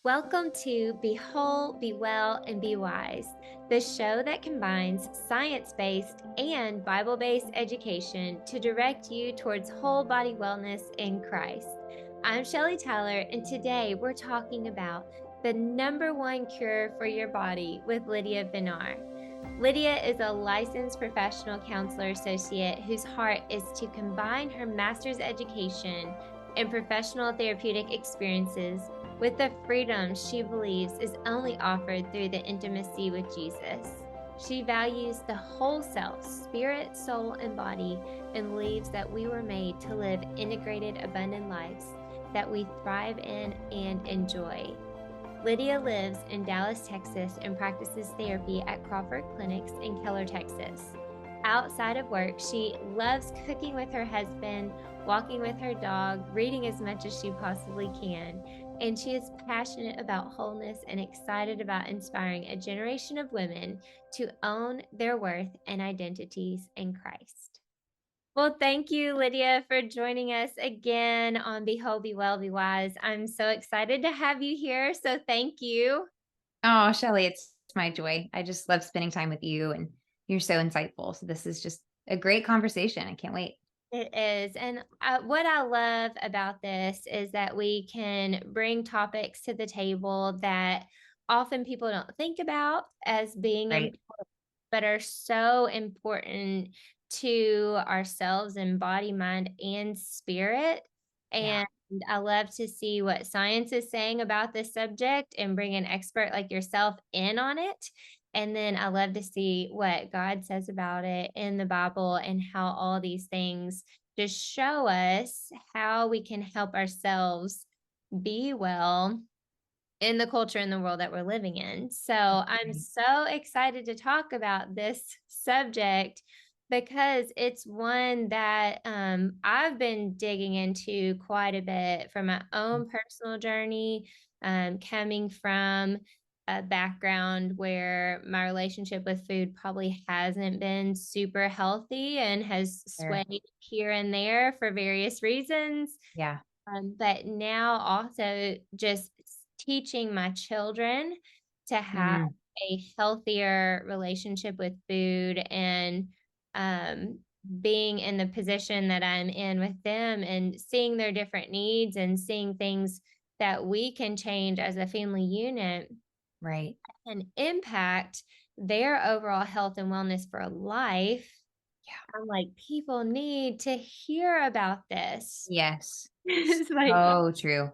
Welcome to Be Whole, Be Well, and Be Wise, the show that combines science based and Bible based education to direct you towards whole body wellness in Christ. I'm Shelly Tyler, and today we're talking about the number one cure for your body with Lydia Benar. Lydia is a licensed professional counselor associate whose heart is to combine her master's education and professional therapeutic experiences with the freedom she believes is only offered through the intimacy with Jesus. She values the whole self, spirit, soul, and body, and believes that we were made to live integrated, abundant lives that we thrive in and enjoy. Lydia lives in Dallas, Texas, and practices therapy at Crawford Clinics in Keller, Texas. Outside of work, she loves cooking with her husband, walking with her dog, reading as much as she possibly can, and she is passionate about wholeness and excited about inspiring a generation of women to own their worth and identities in Christ. Well, thank you, Lydia, for joining us again on Be Whole, Be Well, Be Wise. I'm so excited to have you here, so thank you. Oh, Shelly, it's my joy. I just love spending time with you, and you're so insightful. So this is just a great conversation. I can't wait. It is. And what I love about this is that we can bring topics to the table that often people don't think about as being Right. important, but are so important to ourselves in body, mind, and spirit. Yeah. And I love to see what science is saying about this subject and bring an expert like yourself in on it. And then I love to see what God says about it in the Bible and how all these things just show us how we can help ourselves be well in the culture and the world that we're living in. So I'm Right. so excited to talk about this subject because it's one that I've been digging into quite a bit from my own personal journey, coming from a background where my relationship with food probably hasn't been super healthy and has Sure. swayed here and there for various reasons. Yeah. But now also just teaching my children to have Mhm. a healthier relationship with food and um, being in the position that I'm in with them and seeing their different needs and seeing things that we can change as a family unit Right. and impact their overall health and wellness for life. Yeah. I'm like, people need to hear about this. Yes. It's like, So true.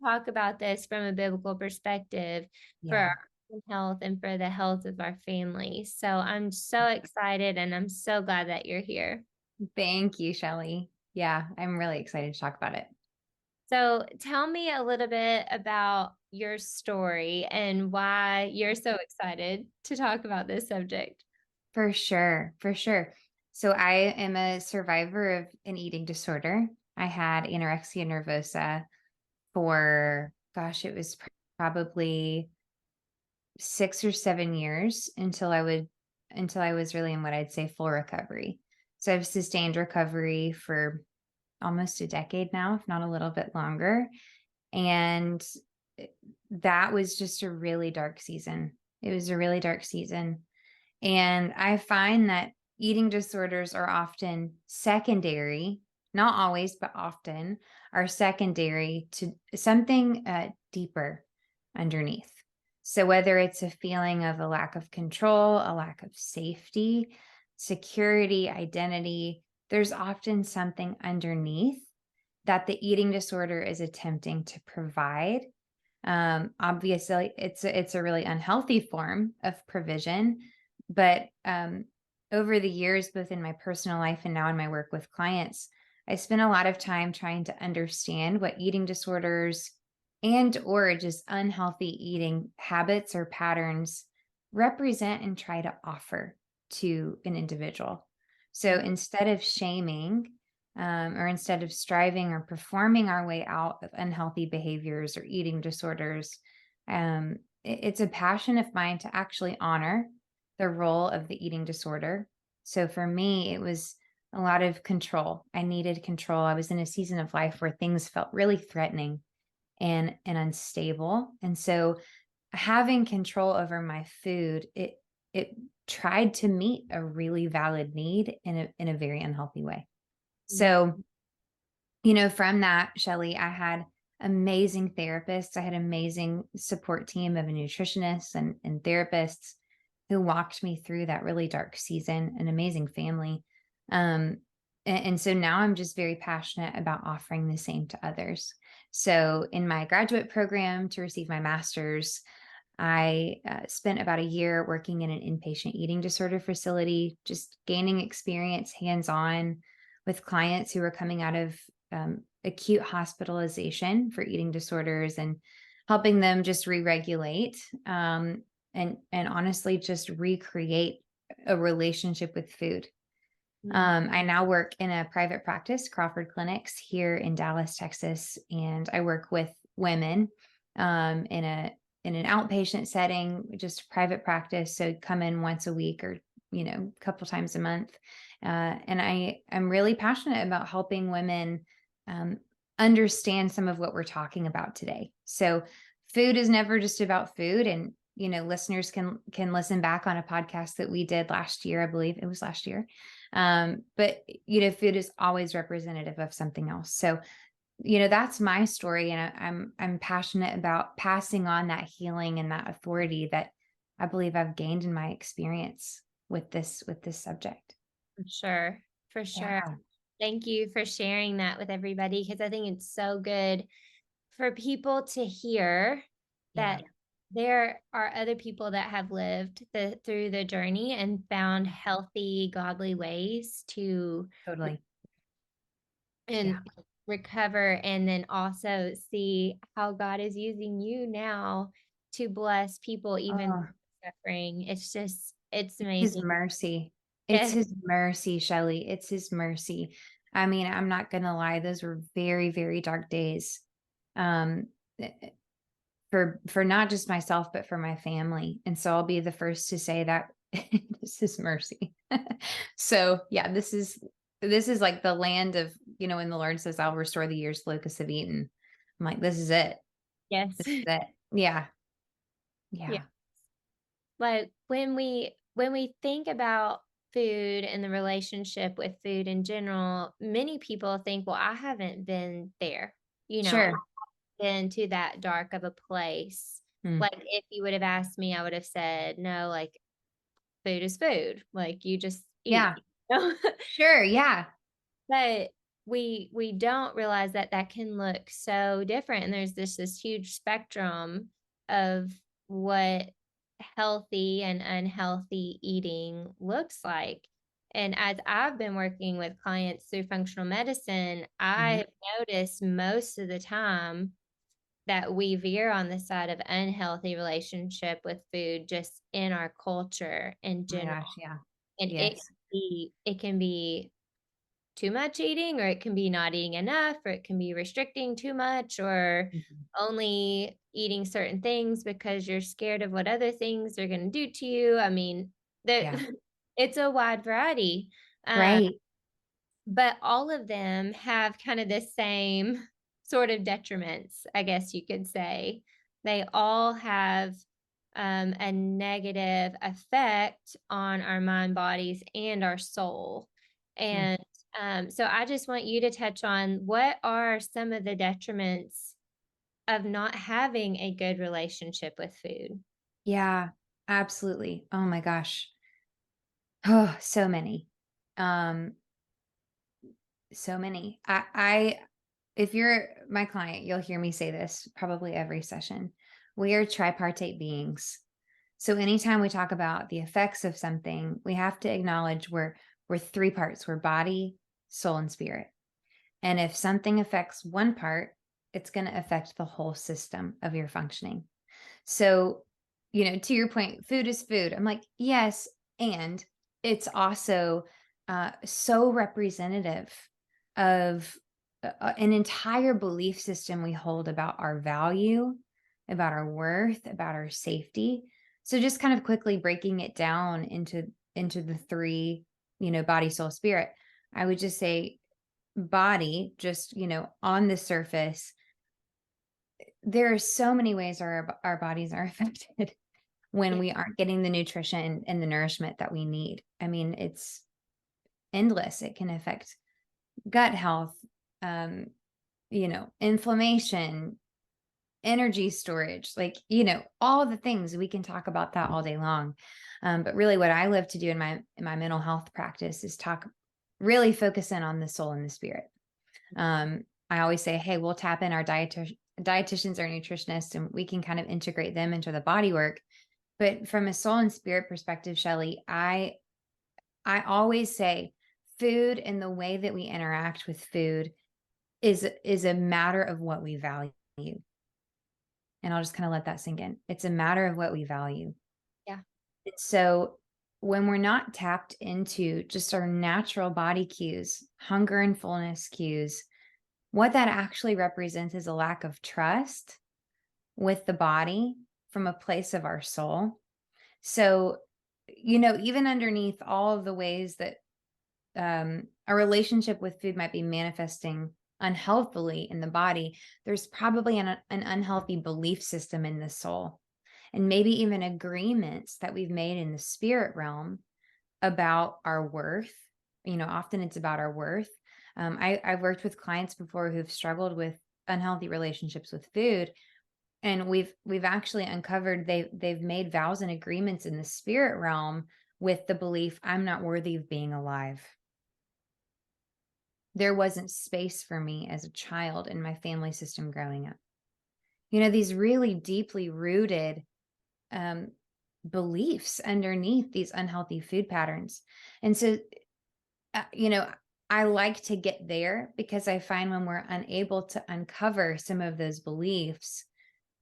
talk about this from a biblical perspective for our Yeah. own health and for the health of our family. So I'm so excited and I'm so glad that you're here. Thank you, Shelly. Yeah, I'm really excited to talk about it. So tell me a little bit about your story and why you're so excited to talk about this subject. For sure. For sure. So I am a survivor of an eating disorder. I had anorexia nervosa for, gosh, it was probably 6 or 7 years until I was really in what I'd say full recovery. So I've sustained recovery for almost a decade now, if not a little bit longer. And it- that was just a really dark season. It was a really dark season. And I find that eating disorders are often secondary, not always, but often are secondary to something deeper underneath. So, whether it's a feeling of a lack of control, a lack of safety, security, identity, there's often something underneath that the eating disorder is attempting to provide. Obviously, it's a really unhealthy form of provision, but over the years, both in my personal life and now in my work with clients, I spend a lot of time trying to understand what eating disorders and or just unhealthy eating habits or patterns represent and try to offer to an individual. So instead of shaming, or instead of striving or performing our way out of unhealthy behaviors or eating disorders, it's a passion of mine to actually honor the role of the eating disorder. So for me, it was a lot of control. I needed control. I was in a season of life where things felt really threatening. and unstable. And so having control over my food, it tried to meet a really valid need in a very unhealthy way. So, from that, Shelly, I had amazing therapists. I had amazing support team of nutritionists and therapists who walked me through that really dark season, an amazing family. And so now I'm just very passionate about offering the same to others. So in my graduate program to receive my master's, I spent about a year working in an inpatient eating disorder facility, just gaining experience hands on with clients who were coming out of acute hospitalization for eating disorders and helping them just re-regulate and honestly just recreate a relationship with food. I now work in a private practice, Crawford Clinics, here in Dallas, Texas, and I work with women in an outpatient setting, just private practice. So come in once a week or a couple times a month, and I'm really passionate about helping women understand some of what we're talking about today. So food is never just about food, and listeners can listen back on a podcast that we did last year. I believe it was last year. But food is always representative of something else. So, that's my story. And I'm passionate about passing on that healing and that authority that I believe I've gained in my experience with this subject. For sure. For sure. Yeah. Thank you for sharing that with everybody, because I think it's so good for people to hear Yeah. that there are other people that have lived through the journey and found healthy, godly ways to Totally. Yeah. and recover, and then also see how God is using you now to bless people even Oh, suffering. It's his amazing. mercy. It's Yes. his mercy, Shelley. It's his mercy. I mean, I'm not gonna lie, those were very, very dark days. Um, for not just myself, but for my family. And so I'll be the first to say that this is mercy. So yeah, this is like the land of, when the Lord says, I'll restore the years locusts have eaten. I'm like, this is it. Yes. This is it. Yeah. Yeah. Yeah. Like when we think about food and the relationship with food in general, many people think, well, I haven't been there. I've Sure. been to that dark of a place. Mm. Like if you would have asked me, I would have said, no, like food is food. Like you just eat. Yeah. Sure. Yeah. But we don't realize that that can look so different, and there's this huge spectrum of what healthy and unhealthy eating looks like. And as I've been working with clients through functional medicine, I Mhm. have noticed most of the time that we veer on the side of unhealthy relationship with food just in our culture in Oh my general. gosh. Yeah. And Yes. it can be too much eating, or it can be not eating enough, or it can be restricting too much, or Mhm. only eating certain things because you're scared of what other things are going to do to you. I mean, that Yeah. it's a wide variety. Um, Right. but all of them have kind of the same sort of detriments, I guess you could say. They all have a negative effect on our mind, bodies, and our soul. Mm. And so I just want you to touch on, what are some of the detriments of not having a good relationship with food? Yeah. Absolutely. Oh my gosh. Oh, so many. Um, so many. If you're my client, you'll hear me say this probably every session. We are tripartite beings. So anytime we talk about the effects of something, we have to acknowledge we're three parts. We're body, soul, and spirit. And if something affects one part, it's going to affect the whole system of your functioning. So, to your point, food is food. I'm like, yes. And it's also so representative of an entire belief system we hold about our value, about our worth, about our safety. So just kind of quickly breaking it down into the three, body, soul, spirit. I would just say body, just, on the surface, there are so many ways our bodies are affected when Yeah. we aren't getting the nutrition and the nourishment that we need. I mean, it's endless. It can affect gut health, um, inflammation, energy storage, like, all the things. We can talk about that all day long. But really what I live to do in my mental health practice is really focus in on the soul and the spirit. I always say, hey, we'll tap in our dietitians or nutritionists, and we can kind of integrate them into the body work. But from a soul and spirit perspective, Shelley, I always say food and the way that we interact with food is a matter of what we value. And I'll just kind of let that sink in. It's a matter of what we value. Yeah. So when we're not tapped into just our natural body cues, hunger and fullness cues, what that actually represents is a lack of trust with the body from a place of our soul. So, even underneath all of the ways that a relationship with food might be manifesting unhealthily in the body, there's probably an unhealthy belief system in the soul, and maybe even agreements that we've made in the spirit realm about our worth. Often it's about our worth. I've worked with clients before who've struggled with unhealthy relationships with food, and we've actually uncovered they've made vows and agreements in the spirit realm with the belief, I'm not worthy of being alive. There wasn't space for me as a child in my family system growing up. These really deeply rooted um, beliefs underneath these unhealthy food patterns. And so, uh, you know, I like to get there because I find when we're unable to uncover some of those beliefs,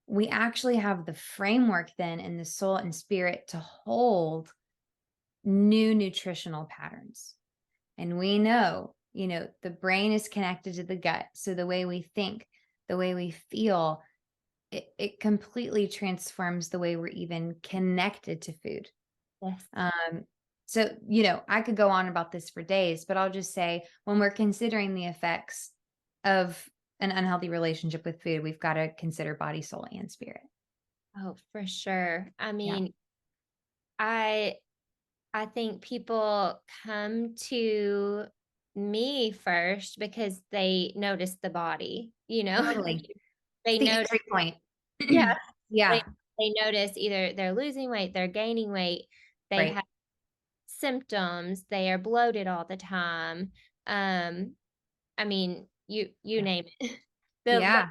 we actually have the framework then in the soul and spirit to hold new nutritional patterns. And we know, the brain is connected to the gut. So the way we think, the way we feel, it completely transforms the way we're even connected to food. Yes. Um, so, I could go on about this for days, but I'll just say when we're considering the effects of an unhealthy relationship with food, we've got to consider body, soul, and spirit. Oh, for sure. I Yeah, mean, I I think people come to me first because they notice the body, totally. It's they the notice, entry point. yeah, they, Yeah, they notice either they're losing weight, they're gaining weight, they right. have symptoms, they are bloated all the time. Um, I mean, you Yeah. name it. The list Yeah.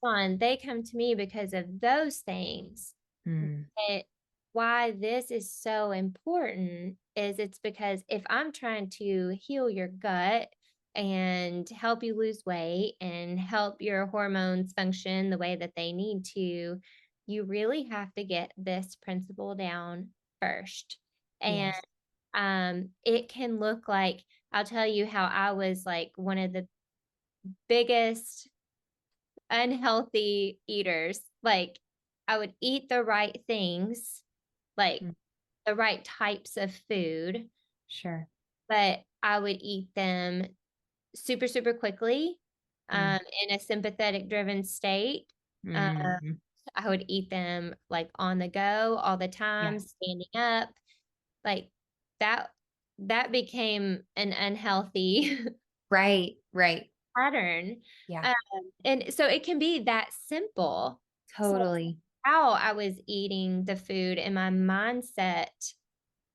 on, they come to me because of those things. Mm, But why this is so important is it's because if I'm trying to heal your gut and help you lose weight and help your hormones function the way that they need to, you really have to get this principle down first. And yes. it can look like, I'll tell you how I was like one of the biggest unhealthy eaters. Like, I would eat the right things, like Mm, the right types of food, sure. but I would eat them super, super quickly, Mm, in a sympathetic driven state. Uh, mm, I would eat them like on the go all the yeah. time, standing up. Like that, that became an unhealthy Right. Right. pattern. Yeah. Um, and so it can be that simple. So Totally. how I was eating the food and my mindset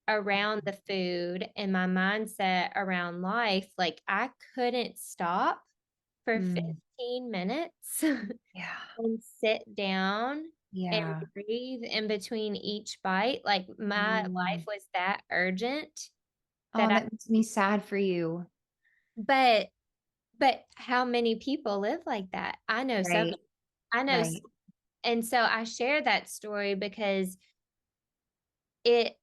around the food and my mindset around life, like I couldn't stop for Mm, 15 minutes yeah. and sit down and Yeah. breathe in between each bite. Like my life Mm. was that urgent that Oh, that makes me sad for you. but how many people live like that? I know some, Right. I know, Right. and so I share that story because it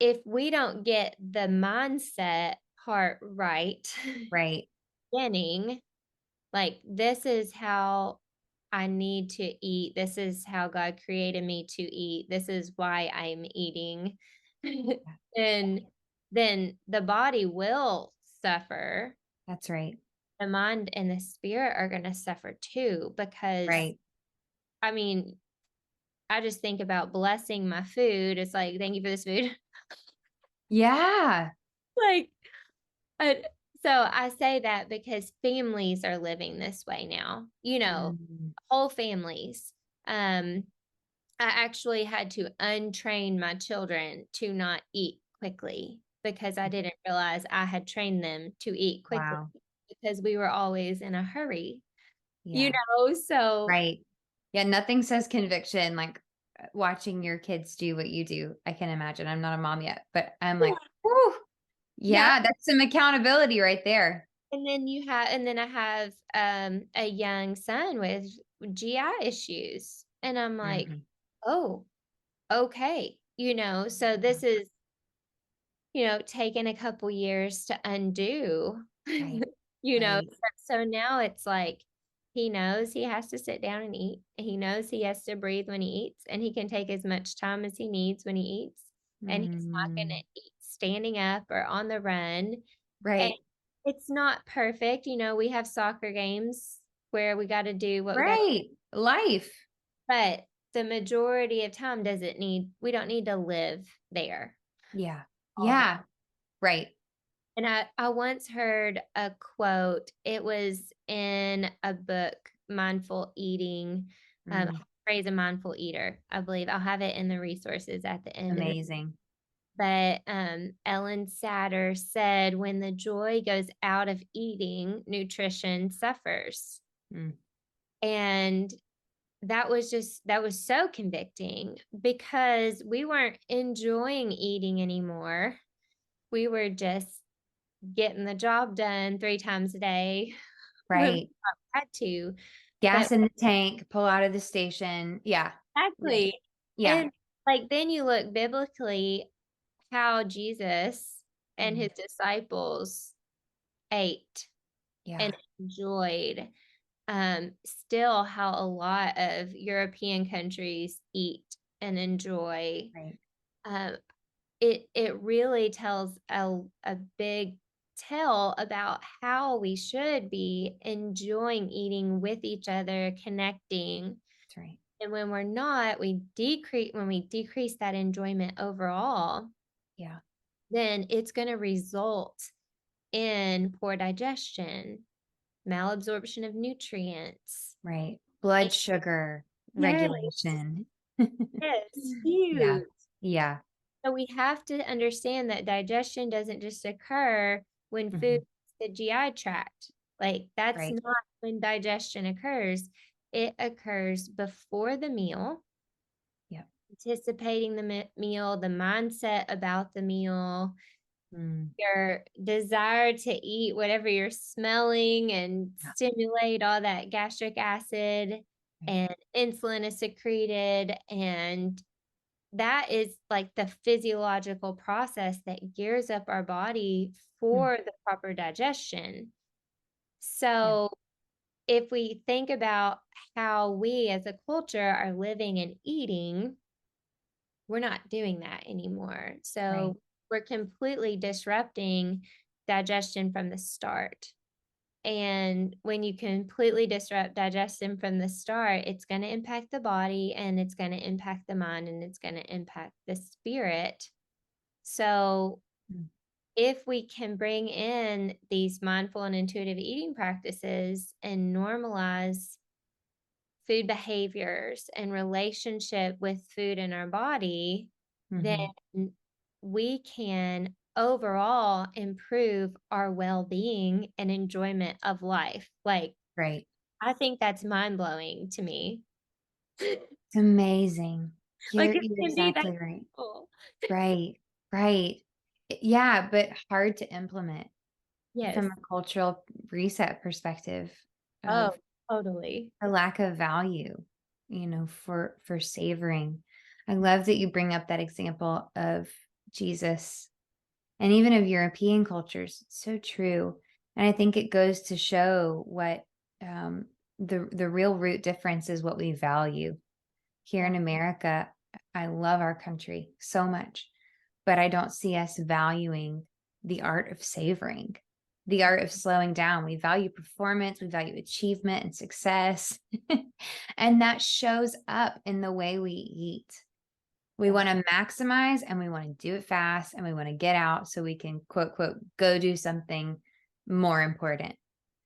if we don't get the mindset part right Right. beginning, like this is how I need to eat, this is how God created me to eat, this is why I'm eating, Yeah. and then the body will suffer, That's right. the mind and the spirit are going to suffer too because Right. I mean, I just think about blessing my food. It's like, thank you for this food. Yeah. Like, uh, so I say that because families are living this way now, Mm. whole families. Um, I actually had to untrain my children to not eat quickly because I didn't realize I had trained them to eat quickly Wow. because we were always in a hurry, Yeah. so Right. Yeah. Nothing says conviction like watching your kids do what you do. I can imagine. I'm not a mom yet, but I'm yeah. like, whew, Yeah. yeah, that's some accountability right there. And then I have a young son with GI issues. And I'm like, Mhm. oh, okay. So this is, taken a couple years to undo. Right. you know, Right. so now it's like he knows he has to sit down and eat. He knows he has to breathe when he eats, and he can take as much time as he needs when he eats. And he's not going Mm. to eat standing up or on the run. And Right. it's not perfect. We have soccer games where we got to do what we got, Right. Life. but the majority of time we don't need to live there Yeah. all the. Yeah. Right. And I once heard a quote. It was in a book, Mindful Eating, Mm. Praise a Mindful Eater, I believe. I'll have it in the resources at the end of it. Amazing. But Ellen Satter said, when the joy goes out of eating, nutrition suffers. Mm. And that was so convicting because we weren't enjoying eating anymore. We were just getting the job done 3 times a day when we Right. had to. But Gas in the tank, pull out of the station. Yeah. Right. exactly. Yeah. And like then you look biblically how Jesus and Mm. his disciples ate Yeah. and enjoyed. Still how a lot of European countries eat and enjoy. Right. Um, it really tells a big tell about how we should be enjoying eating with each other, connecting. That's right. And when we're not, when we decrease that enjoyment overall, Yeah. then it's going to result in poor digestion, malabsorption of nutrients. Right. Blood And sugar yes, regulation. yes, Yeah. huge. Yeah. So we have to understand that digestion doesn't just occur when food Mhm. hits the GI tract. Like that's Right. not when digestion occurs. It occurs before the meal, Yep. anticipating the meal, the mindset about the meal, Mm. your desire to eat whatever you're smelling and Yeah. stimulate all that gastric acid, Right. and insulin is secreted, and that is like the physiological process that gears up our body Mm. for the proper digestion. Yeah. So if we think about how we as a culture are living and eating, we're not doing that anymore. Right. So we're completely disrupting digestion from the start. And when you completely disrupt digestion from the start, it's going to impact the body, and it's going to impact the mind, and it's going to impact the spirit. So Mm. if we can bring in these mindful and intuitive eating practices and normalize food behaviors and relationship with food in our body, then Mhm. we can overall improve our well-being and enjoyment of life. Like, Right. I think that's mind-blowing to me. It's amazing. Like, it You're can be that exactly right. simple. Right. Right. Yeah, but hard to implement Yes. from a cultural reset perspective Oh, of totally. a lack of value, for savoring. I love that you bring up that example of Jesus and even of European cultures. It's so true. And I think it goes to show what the real root difference is what we value. Here Yeah. in America, I love our country so much, but I don't see us valuing the art of savoring. the art of slowing down. We value performance, we value achievement and success. And that shows up in the way we eat. We Yeah. want to maximize and we want to do it fast and we want to get out so we can, quote, quote, go do something more important.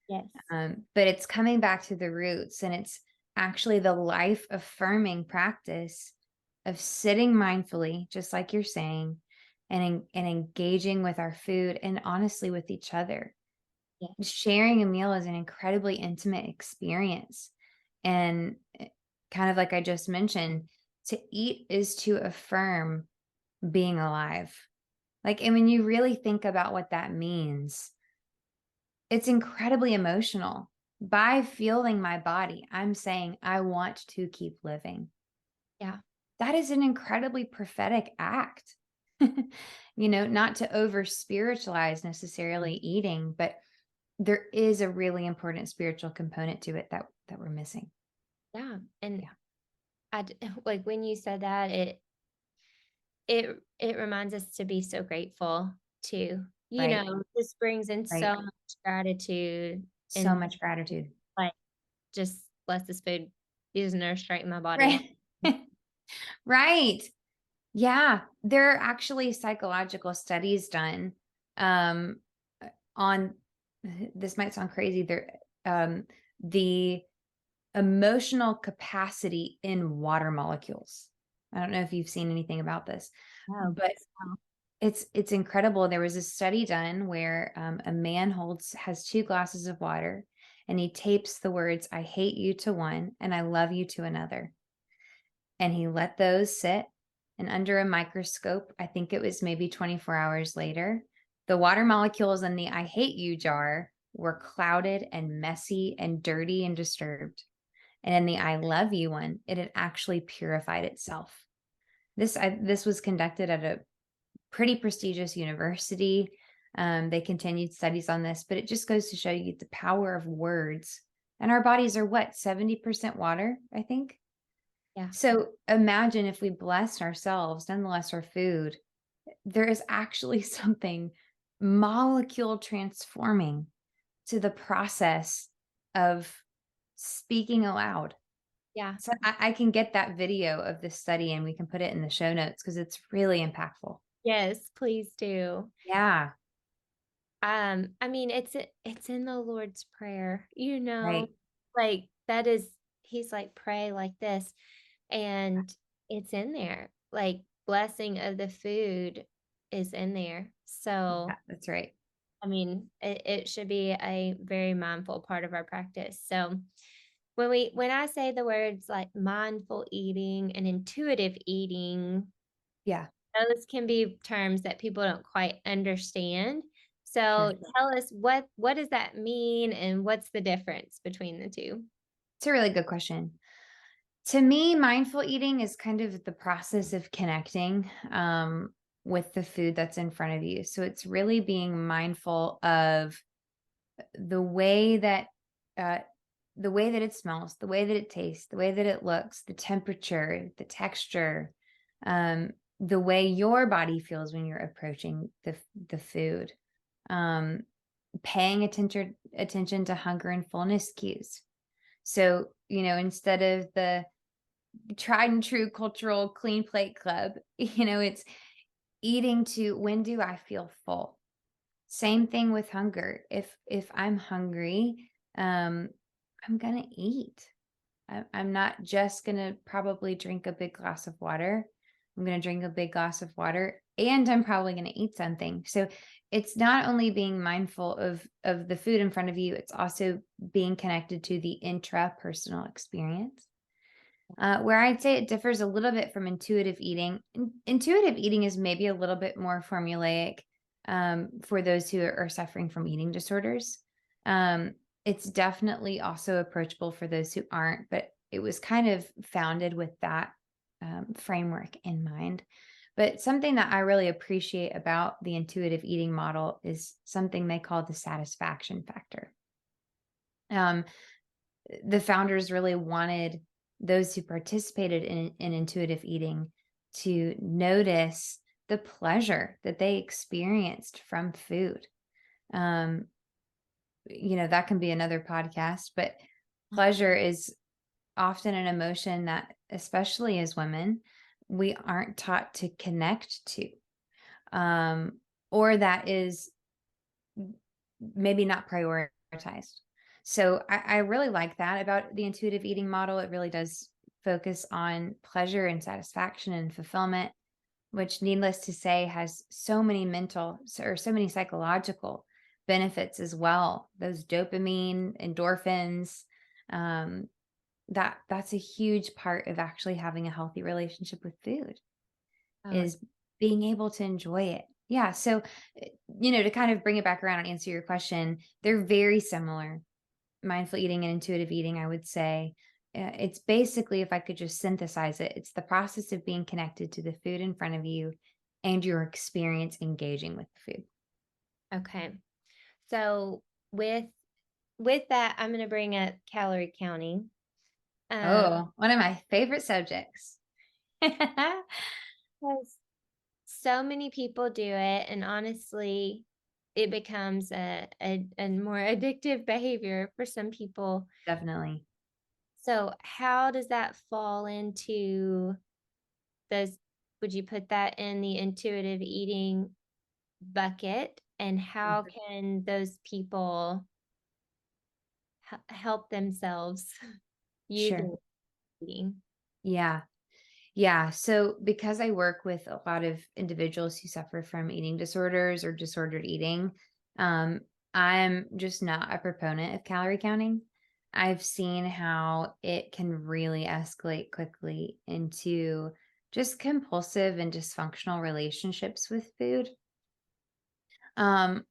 Yes. But it's coming back to the roots, and it's actually the life affirming practice of sitting mindfully, just like you're saying, and engaging with our food and honestly with each other. Yes. Sharing a meal is an incredibly intimate experience. And kind of like I just mentioned, to eat is to affirm being alive. Like, and when you really think about what that means, it's incredibly emotional. By feeling my body, I'm saying I want to keep living. Yeah. That is an incredibly prophetic act. Not to over spiritualize necessarily eating, but there is a really important spiritual component to it that we're missing. Yeah. And Yeah. like when you said that, it reminds us to be so grateful too. Right. This brings in Right. so much gratitude So and much gratitude. like just bless this food. These nourish right in my body. Right. Right. Yeah. There are actually psychological studies done um, on this might sound crazy. The emotional capacity in water molecules. I don't know if you've seen anything about this, Oh, but please tell. it's incredible. There was a study done where a man has 2 glasses of water, and he tapes the words "I hate you" to one and "I love you" to another, and he let those sit. And under a microscope, I think it was maybe 24 hours later, the water molecules in the "I hate you" jar were clouded and messy and dirty and disturbed. And in the "I love you" one, it had actually purified itself. This was conducted at a pretty prestigious university. They continued studies on this, but it just goes to show you the power of words. And our bodies are what, 70% water, I think? Yeah. So imagine if we blessed ourselves, nonetheless our food, there is actually something molecule transforming to the process of speaking aloud. Yeah. So I can get that video of this study and we can put it in the show notes because it's really impactful. Yes, please do. Yeah, I mean, it's in the Lord's Prayer, right. like that is he's like, pray like this, and it's in there. Like blessing of the food is in there. Yeah, So, that's right. I mean, it should be a very mindful part of our practice. So when I say the words like mindful eating and intuitive eating, Yeah, those can be terms that people don't quite understand. sure. So tell us what does that mean and what's the difference between the two? It's a really good question. To me, mindful eating is kind of the process of connecting with the food that's in front of you. So it's really being mindful of the way that uh, the way that it smells, the way that it tastes, the way that it looks, the temperature, the texture, the way your body feels when you're approaching the food. Um, Paying attention to hunger and fullness cues. So, instead of the tried and true cultural clean plate club, it's eating to when do I feel full? Same thing with hunger. If I'm hungry, I'm gonna eat. I'm not just gonna probably drink a big glass of water. I'm gonna drink a big glass of water, and I'm probably gonna eat something. So it's not only being mindful of the food in front of you, it's also being connected to the intrapersonal experience. Where I'd say it differs a little bit from intuitive eating. Intuitive eating is maybe a little bit more formulaic for those who are suffering from eating disorders. It's definitely also approachable for those who aren't, but it was kind of founded with that framework in mind. But something that I really appreciate about the intuitive eating model is something they call the satisfaction factor. Um, the founders really wanted those who participated in intuitive eating to notice the pleasure that they experienced from food. Um, that can be another podcast, but pleasure is often an emotion that, especially as women, we aren't taught to connect to, um, or that is maybe not prioritized. So I really like that about the intuitive eating model. It really does focus on pleasure and satisfaction and fulfillment, which, needless to say, has so many mental or so many psychological benefits as well. Those dopamine, endorphins, um, that's a huge part of actually having a healthy relationship with food, Oh, is being able to enjoy it. Yeah. So, to kind of bring it back around and answer your question, they're very similar. Mindful eating and intuitive eating, I would say. It's basically, if I could just synthesize it, it's the process of being connected to the food in front of you and your experience engaging with the food. okay. So with with that, I'm going to bring up calorie counting. Um, Oh, one of my favorite subjects. because so many people do it, and honestly, it becomes a more addictive behavior for some people. Definitely. So, how does that fall into those? Would you put that in the intuitive eating bucket? And how Mhm. can those people help themselves Sure. using eating? Yeah. Yeah. So, because I work with a lot of individuals who suffer from eating disorders or disordered eating, um, I'm just not a proponent of calorie counting. I've seen how it can really escalate quickly into just compulsive and dysfunctional relationships with food. Um,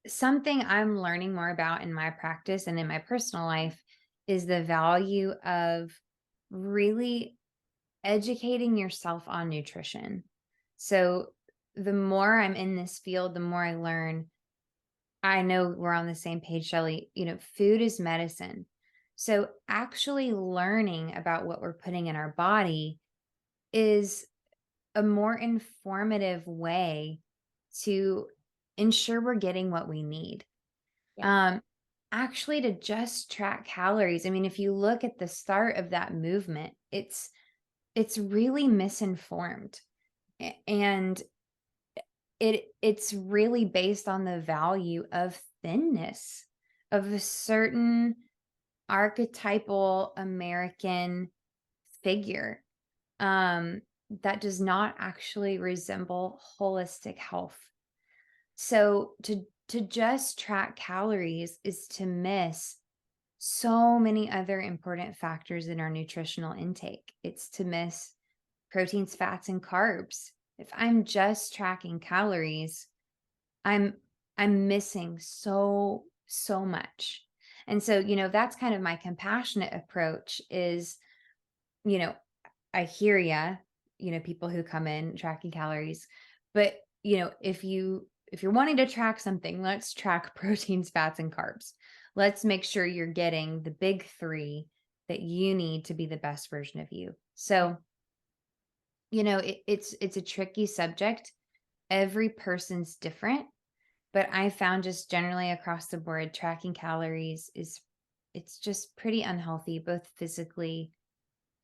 Something I'm learning more about in my practice and in my personal life is the value of really educating yourself on nutrition. So the more I'm in this field, the more I learn. I know we're on the same page, Shelly. Food is medicine. So actually learning about what we're putting in our body is a more informative way to ensure we're getting what we need. Yeah, Um, Actually, to just track calories. I mean, if you look at the start of that movement, it's really misinformed. And it's really based on the value of thinness, of a certain archetypal American figure, that does not actually resemble holistic health. So to just track calories is to miss so many other important factors in our nutritional intake. It's to miss proteins, fats, and carbs. If I'm just tracking calories, I'm I'm missing so much. And so, that's kind of my compassionate approach is, you know, I hear ya, people who come in tracking calories, but if you're wanting to track something, let's track proteins, fats, and carbs. Let's make sure you're getting the big 3 that you need to be the best version of you. yeah, So, it's a tricky subject. Every person's different, but I found just generally across the board, tracking calories it's just pretty unhealthy, both physically,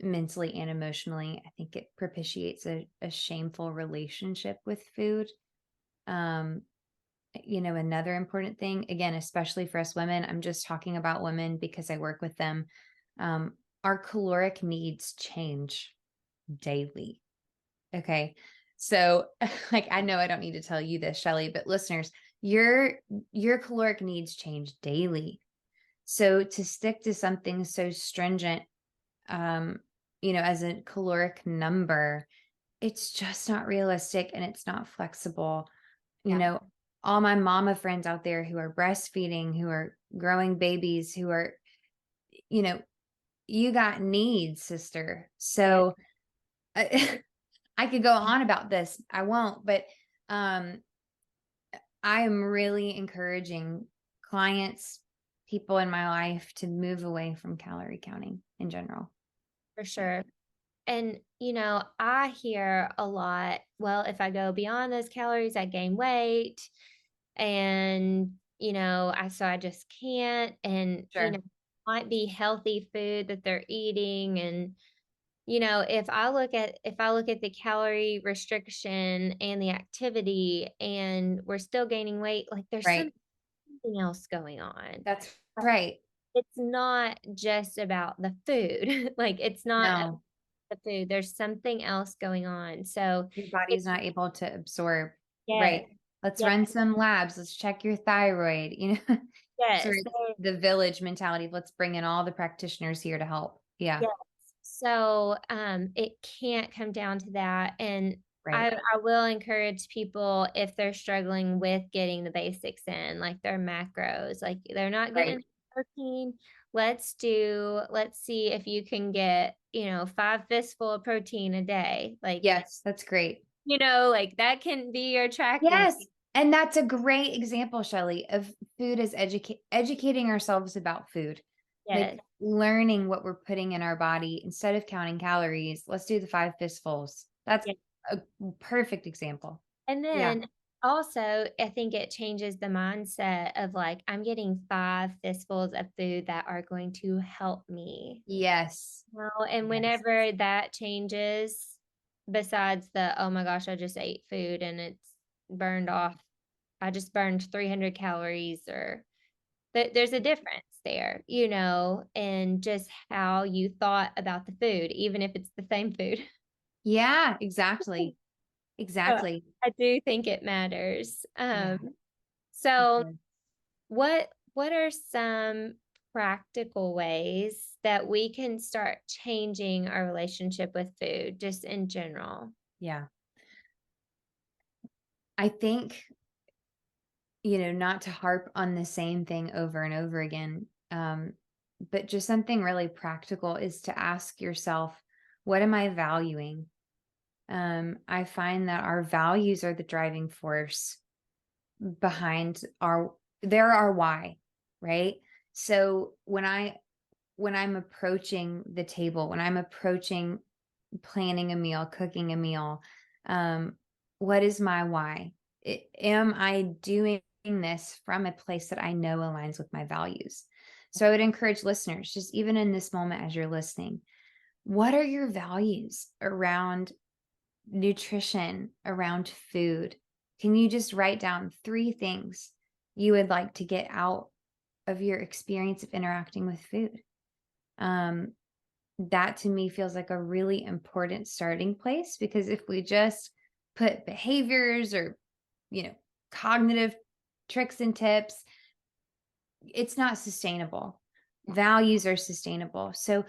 mentally, and emotionally. I think it propitiates a shameful relationship with food. Um, Another important thing, again, especially for us women, I'm just talking about women because I work with them. Our caloric needs change daily. Okay. So, like, I know I don't need to tell you this, Shelly, but listeners, your caloric needs change daily. So to stick to something so stringent, um, as a caloric number, it's just not realistic and it's not flexible. You yeah, know, all my mama friends out there who are breastfeeding, who are growing babies, who are, you know, you got needs, sister. yeah, So I, I could go on about this. I won't, but um, I am really encouraging clients, people in my life to move away from calorie counting in general. for Yeah. sure. And, I hear a lot, well, if I go beyond those calories, I gain weight. And I just can't. And, Sure. might be healthy food that they're eating. And, if I look at the calorie restriction and the activity and we're still gaining weight, like there's Right. something else going on. That's right. It's not just about the food. Like it's not about No, the food. There's something else going on. So your it, body's not able to absorb. yes, Right. Let's yes, run some labs. Let's check your thyroid, Sort yes. of the village mentality. Let's bring in all the practitioners here to help. Yeah. Yes. So, it can't come down to that. And I, Right. I will encourage people if they're struggling with getting the basics in, like their macros, like they're not Right. getting protein. Let's see if you can get, 5 fistful of protein a day. Yes, that's great. Like that can be your tracking. Yes. And that's a great example, Shelley, of food as educating ourselves about food. Like Yes. learning what we're putting in our body instead of counting calories. Let's do the 5 fistfuls. That's Yes. a perfect example. And Yeah. then also, I think it changes the mindset of like, I'm getting 5 fistfuls of food that are going to help me. Yes. And Yes. whenever that changes, besides the, oh my gosh, I just ate food and it's burned off, I just burned 300 calories, or there's a difference there, and just how you thought about the food, even if it's the same food. Yeah, exactly. So Exactly. I do think it matters. Yeah, it So does. what are some practical ways that we can start changing our relationship with food just in general? Yeah. I think, not to harp on the same thing over and over again, but just something really practical is to ask yourself, what am I valuing? I find that our values are the driving force behind they're our why, right? So when I'm approaching the table, when I'm approaching planning a meal, cooking a meal, um, what is my why? Am I doing this from a place that I know aligns with my values? So I would encourage listeners, just even in this moment as you're listening, what are your values around nutrition, around food? Can you just write down 3 things you would like to get out of your experience of interacting with food? Um, that to me feels like a really important starting place, because if we just put behaviors or, you know, cognitive tricks and tips, it's not sustainable. Yeah. Values are sustainable. So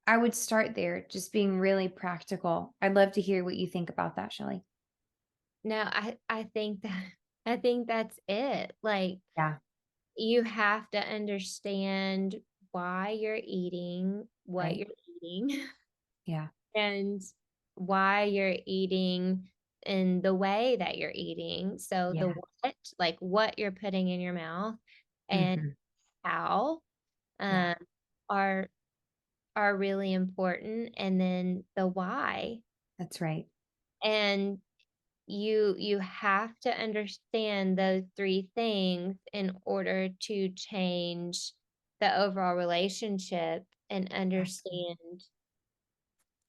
I would start there, just being really practical. I'd love to hear what you think about that, Shelley. No, I think that I think that's it. Like Yeah. you have to understand why you're eating what Right. you're eating Yeah. and why you're eating in the way that you're eating. So the Yeah. what, like what you're putting in your mouth and Hmm. how Yeah. um are are really important, and then the why. That's right. And you have to understand those 3 things in order to change the overall relationship and Exactly. understand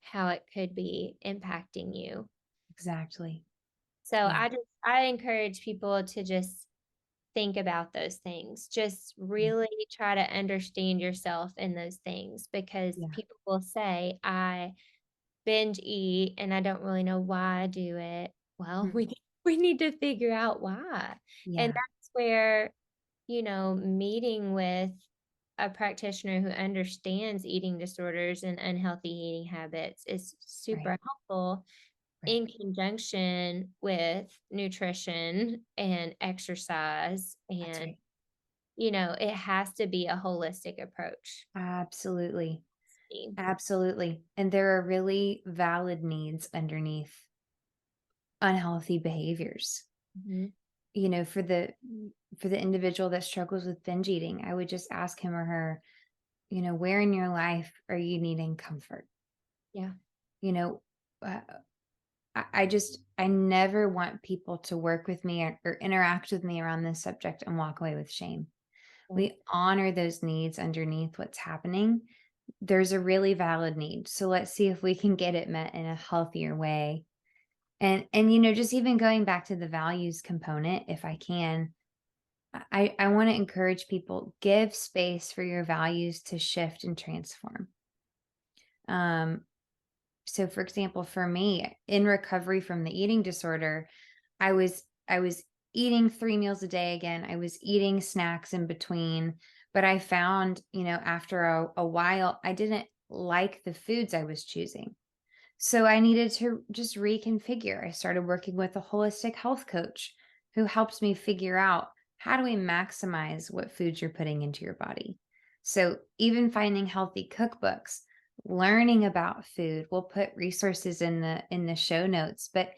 how it could be impacting you. Exactly. So Yeah. I encourage people to just think about those things. Just Yeah. really try to understand yourself in those things, because Yeah. people will say, I binge eat and I don't really know why I do it. Well, Mhm. we need to figure out why. And Yeah. that's where, meeting with a practitioner who understands eating disorders and unhealthy eating habits is Right. super helpful Right. in conjunction with nutrition and exercise. That's And, right. it has to be a holistic approach. Absolutely. Absolutely. And there are really valid needs underneath unhealthy behaviors. Mhm. For the individual that struggles with binge eating, I would just ask him or her, where in your life are you needing comfort? Yeah. You know, I never want people to work with me or interact with me around this subject and walk away with shame. Yeah. We honor those needs underneath what's happening. There's a really valid need. So let's see if we can get it met in a healthier way. And just even going back to the values component, if I can, I want to encourage people, give space for your values to shift and transform. Um, so for example, for me, in recovery from the eating disorder, I was eating 3 meals a day again. I was eating snacks in between, but I found, after a while, I didn't like the foods I was choosing. So I needed to just reconfigure. I started working with a holistic health coach who helps me figure out, how do we maximize what foods you're putting into your body? So even finding healthy cookbooks, learning about food, we'll put resources in the show notes, but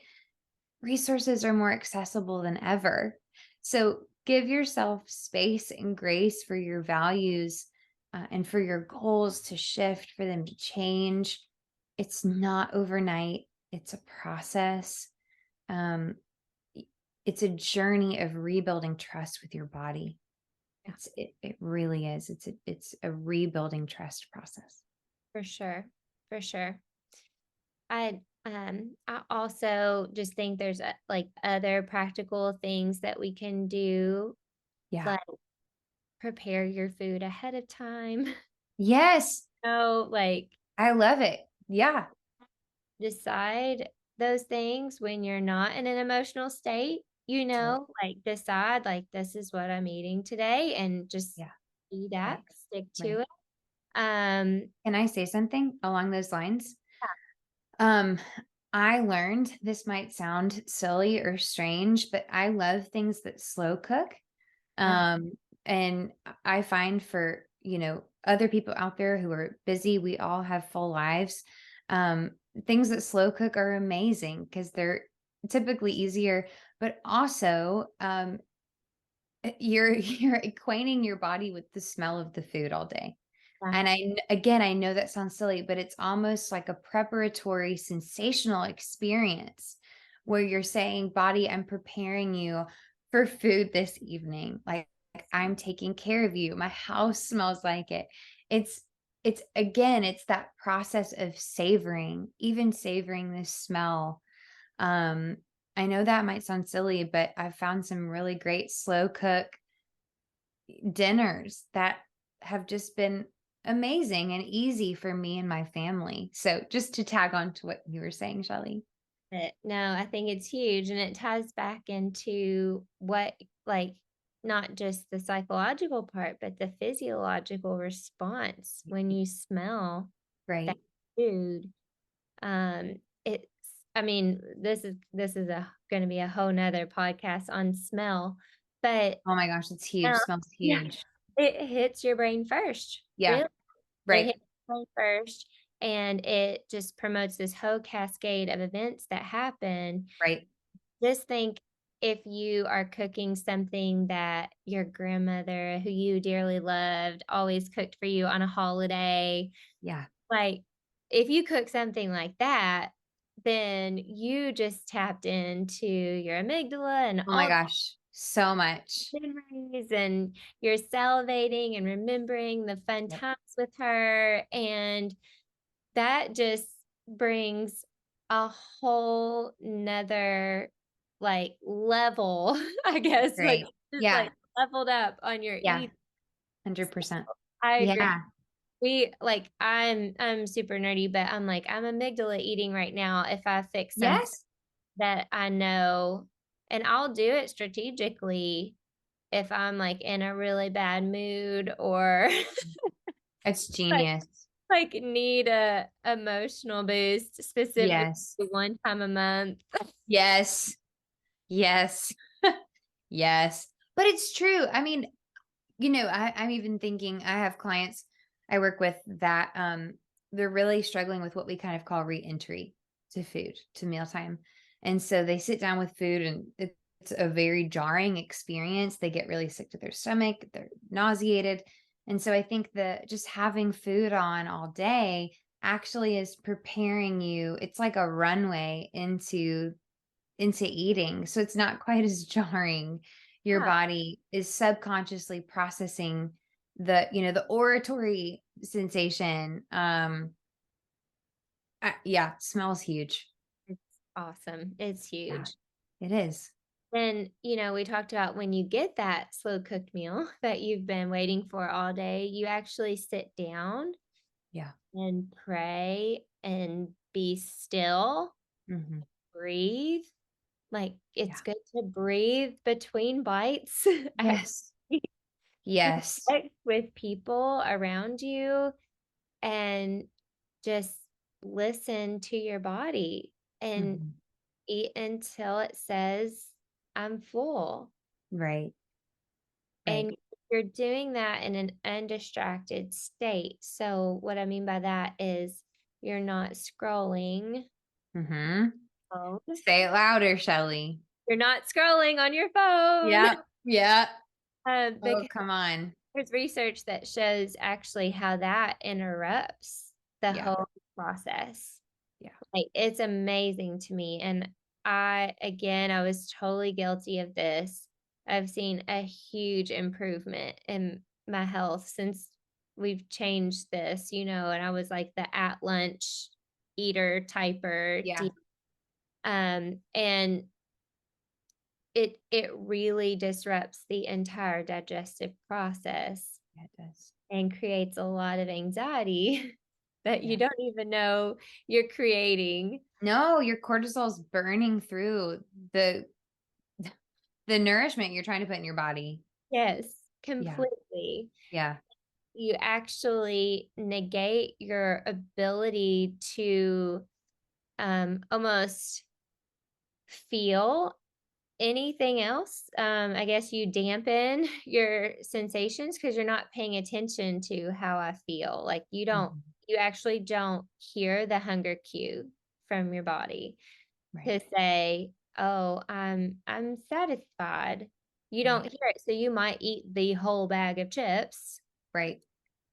resources are more accessible than ever. So give yourself space and grace for your values, and for your goals to shift, for them to change. It's not overnight, it's a process. Um, i- it's a journey of rebuilding trust with your body. Yeah, It really is. It's a rebuilding trust process. for sure. For sure. I also just think there's like other practical things that we can do, Yeah. like prepare your food ahead of time. Yes, Like I love it. Yeah. decide those things when you're not in an emotional state, Totally. like decide like this is what I'm eating today and just Yeah. do that, Right. stick to Right. it. Um Can I say something along those lines? Um, I learned, this might sound silly or strange, but I love things that slow cook. yeah, And I find for, other people out there who are busy, we all have full lives. Things that slow cook are amazing because they're typically easier, but also, you're acquainting your body with the smell of the food all day. yeah, And again, I know that sounds silly, but it's almost like a preparatory sensational experience where you're saying, body, I'm preparing you for food this evening. Like, I'm taking care of you. My house smells like it. It's it's that process of savoring, even savoring the smell. Um, I know that might sound silly, but I've found some really great slow cook dinners that have just been amazing and easy for me and my family. So just to tag on to what you were saying, Shelly. no, I think it's huge and it ties back into what, like, not just the psychological part, but the physiological response when you smell that Right. food. It's, I mean, this is a going to be a whole nother podcast on smell, but Oh my gosh, it's huge. uh, Smells yeah, huge. it hits your brain first. Yeah. Really, it Right. hits your brain first, and it just promotes this whole cascade of events that happen. Right. Just think, if you are cooking something that your grandmother, who you dearly loved, always cooked for you on a holiday, Yeah. like, if you cook something like that, then you just tapped into your amygdala and Oh my all gosh. So much. the memories, and you're salivating and remembering the fun Yep. times with her, and that just brings a whole nother, like, level, I guess, like, Great. just, Yeah. like, leveled up on your Yeah. eating. 100%. I agree. Yeah. I'm super nerdy, but I'm like, I'm amygdala eating right now if I fix something Yes. that I know, and I'll do it strategically if I'm like in a really bad mood or It's like genius. need a emotional boost, specifically Yes. one time a month. Yes. Yes. Yes. But it's true. I mean, I'm even thinking, I have clients I work with that they're really struggling with what we kind of call reentry to food, to mealtime. And so they sit down with food and it's a very jarring experience. They get really sick to their stomach, they're nauseated. And so I think that just having food on all day actually is preparing you. It's like a runway into eating. So it's not quite as jarring. Your Yeah. body is subconsciously processing the oratory sensation. Yeah, smells huge. It's awesome. It's Yeah, huge. it is. And, we talked about when you get that slow cooked meal that you've been waiting for all day, you actually sit down Yeah. and pray and be still, Mhm. breathe. Like, it's Yeah. good to breathe between bites, Yes. Yes. connect with people around you, and just listen to your body and Mhm. eat until it says, I'm full. Right. Right. And you're doing that in an undistracted state. So, what I mean by that is you're not scrolling Mhm. phone. Say it louder, Shelley. You're not scrolling on your phone. Yep. Yeah. Oh, Because come on. there's research that shows actually how that interrupts the Yeah. whole process. Yeah. Like, it's amazing to me. And I was totally guilty of this. I've seen a huge improvement in my health since we've changed this, and I was like the at lunch eater typer. Yeah. And it really disrupts the entire digestive process Yeah, it does. and creates a lot of anxiety that you Yeah. don't even know you're creating. No, your cortisol's burning through the nourishment you're trying to put in your body. Yes, Yeah. completely. Yeah. You actually negate your ability to almost feel anything else. I guess you dampen your sensations because you're not paying attention to how I feel. Like, Mhm. you actually don't hear the hunger cue from your body Right. to say, "Oh, I'm satisfied." You don't Right. hear it, so you might eat the whole bag of chips Right.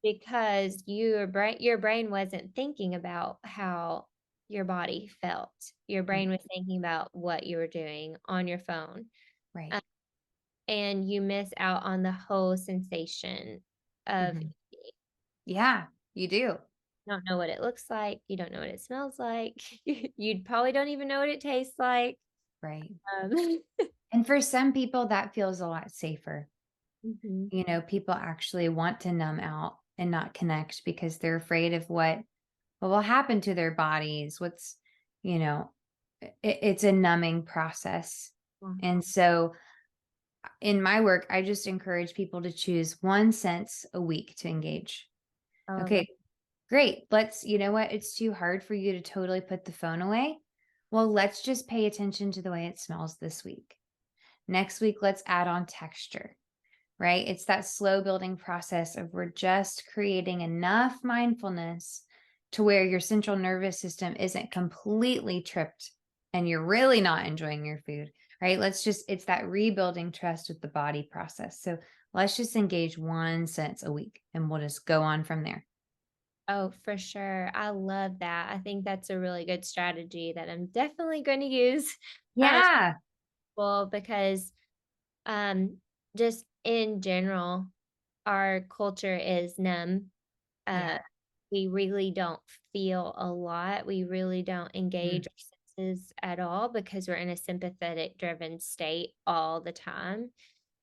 because your brain wasn't thinking about how your body felt. Your Mm. brain was thinking about what you were doing on your phone. Right. Uh, and you miss out on the whole sensation of Mhm. eating. Yeah, you do. You don't know what it looks like. You don't know what it smells like. You probably don't even know what it tastes like. Right. Um, And for some people, that feels a lot safer. mhm. People actually want to numb out and not connect because they're afraid of what will happen to their bodies. You know, it's a numbing process. And so in my work, I just encourage people to choose one sense a week to engage. Oh, Okay, great. You know what? It's too hard for you to totally put the phone away. Well, let's just pay attention to the way it smells this week. Next week, let's add on texture, right? It's that slow building process of we're just creating enough mindfulness to where your central nervous system isn't completely tripped and you're really not enjoying your food, right? It's that rebuilding trust with the body process. So let's just engage one sense a week and we'll just go on from there. oh, for sure. I love that. I think that's a really good strategy that I'm definitely going to use. Uh, Yeah. well, because um, just in general, our culture is numb. Yeah. Uh, we really don't feel a lot. We really don't Mm. engage our senses at all because we're in a sympathetic driven state all the time.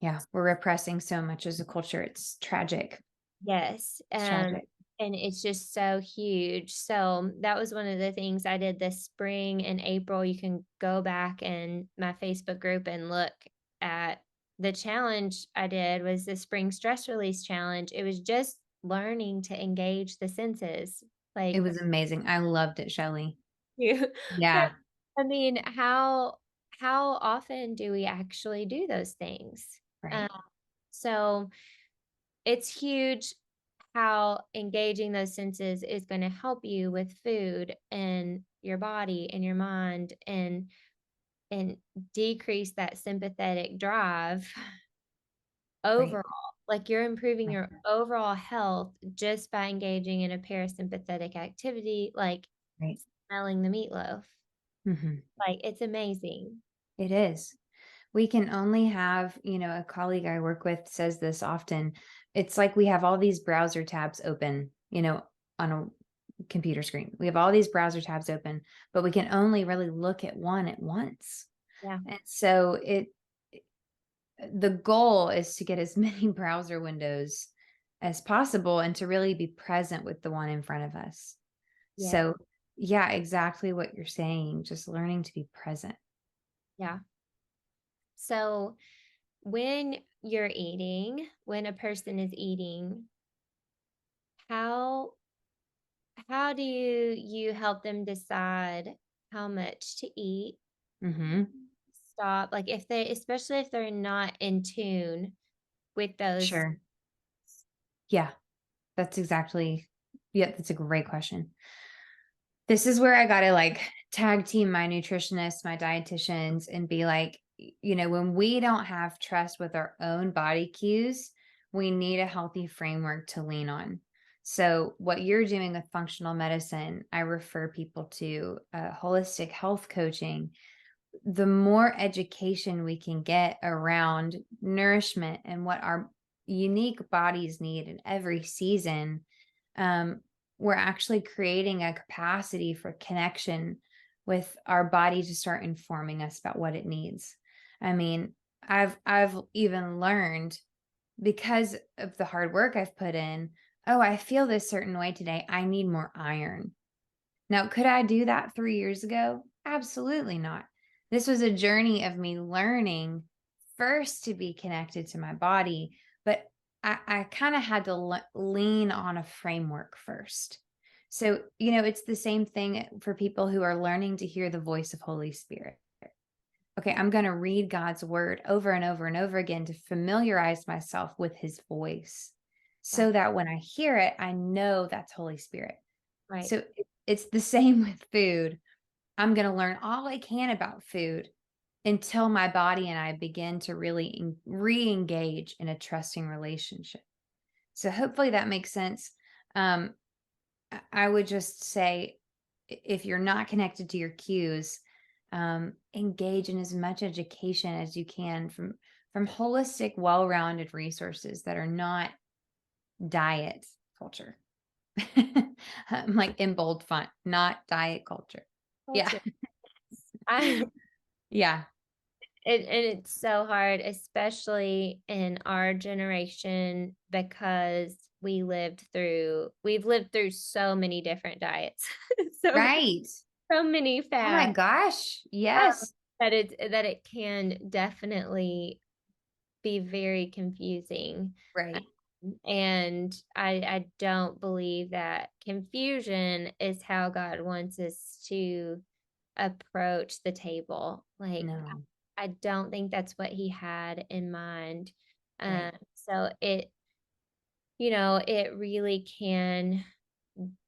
Yeah. We're repressing so much as a culture. It's tragic. Yes. It's tragic. And it's just so huge. So that was one of the things I did this spring in April. You can go back in my Facebook group and look at the challenge I did was the spring stress release challenge. It was just learning to engage the senses. It Like was amazing. I loved it, Shelley. you. Yeah. I mean, how often do we actually do those things? Right. So it's huge how engaging those senses is going to help you with food and your body and your mind and decrease that sympathetic drive Right. overall. Like, you're improving Right. your overall health just by engaging in a parasympathetic activity, like Right. smelling the meatloaf. Mhm. Like, it's amazing. It is. We can only have, a colleague I work with says this often. It's like we have all these browser tabs open, on a computer screen. We have all these browser tabs open, but we can only really look at one at once. Yeah. And so the goal is to get as many browser windows as possible and to really be present with the one in front of us. Yeah. So, yeah, exactly what you're saying, just learning to be present. Yeah. So, when you're eating, when a person is eating, how how do you help them decide how much to eat? Mhm. Stop, like, if they, especially if they're not in tune with those. Sure. Yeah, that's exactly yeah, that's a great question. This is where I gotta, tag team my nutritionists, my dietitians, and be like, when we don't have trust with our own body cues, we need a healthy framework to lean on. So, what you're doing with functional medicine, I refer people to holistic health coaching. The more education we can get around nourishment and what our unique bodies need in every season, um, we're actually creating a capacity for connection with our body to start informing us about what it needs. I mean, I've even learned because of the hard work I've put in, oh, I feel this certain way today. I need more iron. Now, could I do that 3 years ago? Absolutely not. This was a journey of me learning first to be connected to my body, but I kind of had to lean on a framework first. So, it's the same thing for people who are learning to hear the voice of Holy Spirit. Okay, I'm going to read God's word over and over and over again to familiarize myself with his voice Yeah, so that when I hear it, I know that's Holy Spirit. right, So it's the same with food. I'm going to learn all I can about food until my body and I begin to really re-engage in a trusting relationship. So hopefully that makes sense. Um, I would just say if you're not connected to your cues, engage in as much education as you can from holistic, well-rounded resources that are not diet culture. Like in bold font, not diet culture. Yeah. culture. I Yeah. and it's so hard, especially in our generation, because we've lived through so many different diets, so Right. so many Oh my fads, gosh. um, Yes. that it can definitely be very confusing. Right. And I don't believe that confusion is how God wants us to approach the table. Like, No. I don't think that's what he had in mind. Right. So it really can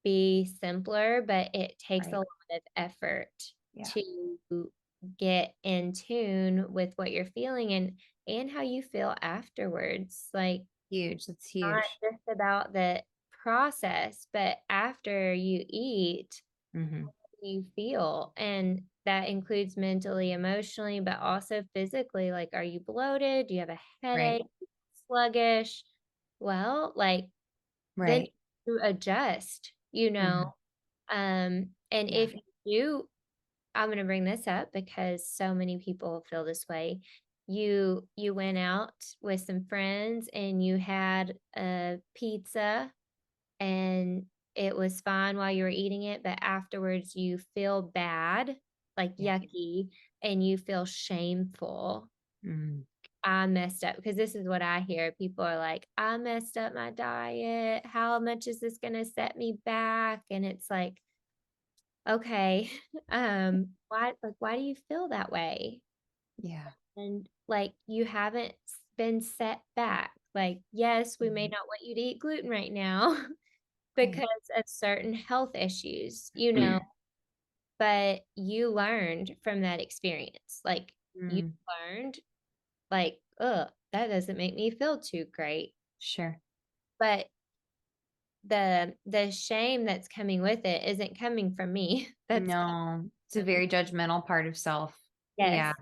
be simpler, but it takes a Right. lot of effort Yeah. to get in tune with what you're feeling and how you feel afterwards. Like, Huge. That's not huge. just about the process, but after you eat, Hmm. you feel. And that includes mentally, emotionally, but also physically. Like, are you bloated? Do you have a Right. headache? Sluggish? Well, like, then Right. you adjust, Hmm. and Yeah. if you, I'm going to bring this up because so many people feel this way. You went out with some friends and you had a pizza and it was fine while you were eating it, but afterwards you feel bad, like Yeah. yucky, and you feel shameful. Mm. I messed up because this is what I hear. People are like, I messed up my diet. How much is this going to set me back? And it's like, okay, why do you feel that way? Yeah. And like, you haven't been set back. Like, yes, we may Mhm. not want you to eat gluten right now because Right. of certain health issues, but you learned from that experience. Like, you Mm. learned, like, that doesn't make me feel too great. Sure. but the shame that's coming with it isn't coming from me. That's No, it's a coming from very judgmental part of self. yes. Yeah.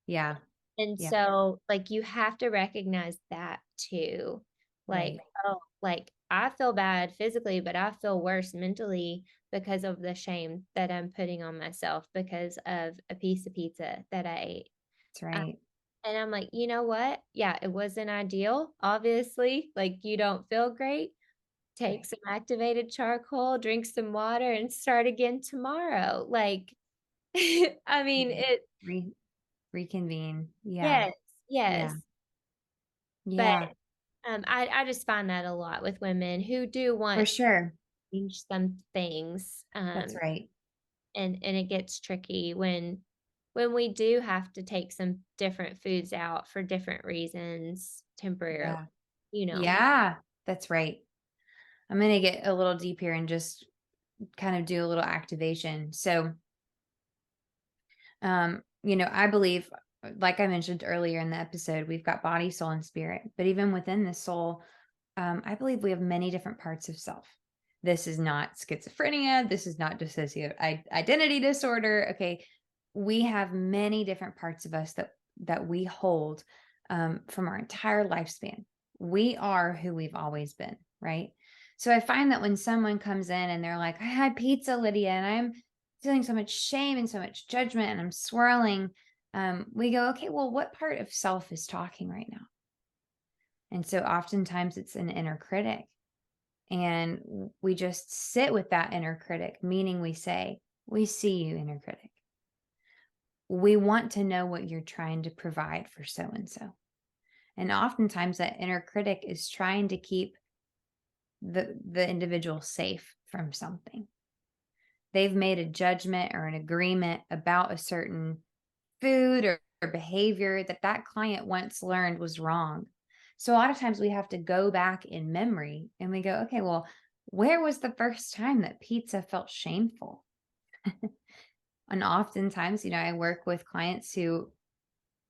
Yeah. And Yeah. so, like, you have to recognize that too. Like, Right. oh, like I feel bad physically, but I feel worse mentally because of the shame that I'm putting on myself because of a piece of pizza that I ate. That's Uh, right. and I'm like, you know what? Yeah, it wasn't ideal, obviously. Like, you don't feel great. Take Right. some activated charcoal, drink some water, and start again tomorrow. Like, I mean, Yeah. it, Re reconvene. Yeah. yes, yes. Yeah. But Yeah. I just find that a lot with women who do For want to sure. change some things, That's right. and it gets tricky when we do have to take some different foods out for different reasons temporarily, Yeah. you know. Yeah. That's right. I'm gonna get a little deep here and just kind of do a little activation. So, I believe, like I mentioned earlier in the episode, we've got body, soul, and spirit. But even within the soul, I believe we have many different parts of self. This is not schizophrenia. This is not dissociative identity disorder. Okay, we have many different parts of us that we hold from our entire lifespan. We are who we've always been, right? So I find that when someone comes in and they're like, "I had pizza, Lydia, and I'm feeling so much shame and so much judgment, and I'm swirling," we go, "Okay, well, what part of self is talking right now?" And so oftentimes it's an inner critic. And we just sit with that inner critic, meaning we say, "We see you, inner critic. We want to know what you're trying to provide for so and so." And oftentimes that inner critic is trying to keep the individual safe from something. They've made a judgment or an agreement about a certain food or behavior that that client once learned was wrong. So a lot of times we have to go back in memory and we go, "Okay, well, where was the first time that pizza felt shameful?" And oftentimes, I work with clients who,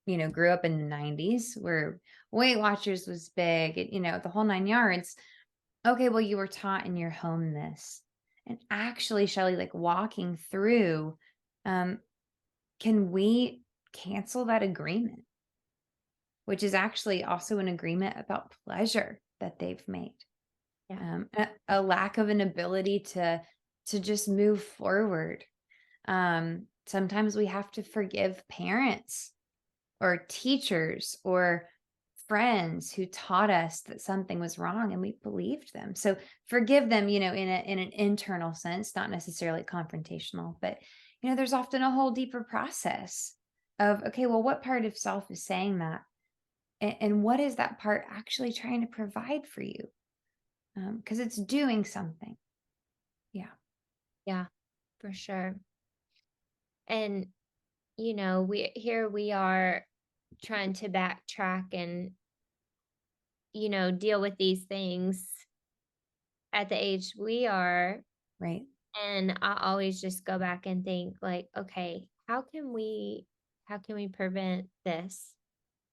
grew up in the 90s where Weight Watchers was big, and, the whole nine yards. Okay, well, you were taught in your home this. And actually, Shelly, like walking through, um, can we cancel that agreement? Which is actually also an agreement about pleasure that they've made. Yeah. A lack of an ability to just move forward. Sometimes we have to forgive parents or teachers or friends who taught us that something was wrong and we believed them. So forgive them, in an internal sense, not necessarily confrontational, but there's often a whole deeper process of, okay, well, what part of self is saying that? And what is that part actually trying to provide for you? Because it's doing something. Yeah. Yeah, for sure. And we are trying to backtrack and deal with these things at the age we are. Right. And I always just go back and think like, okay, how can we prevent this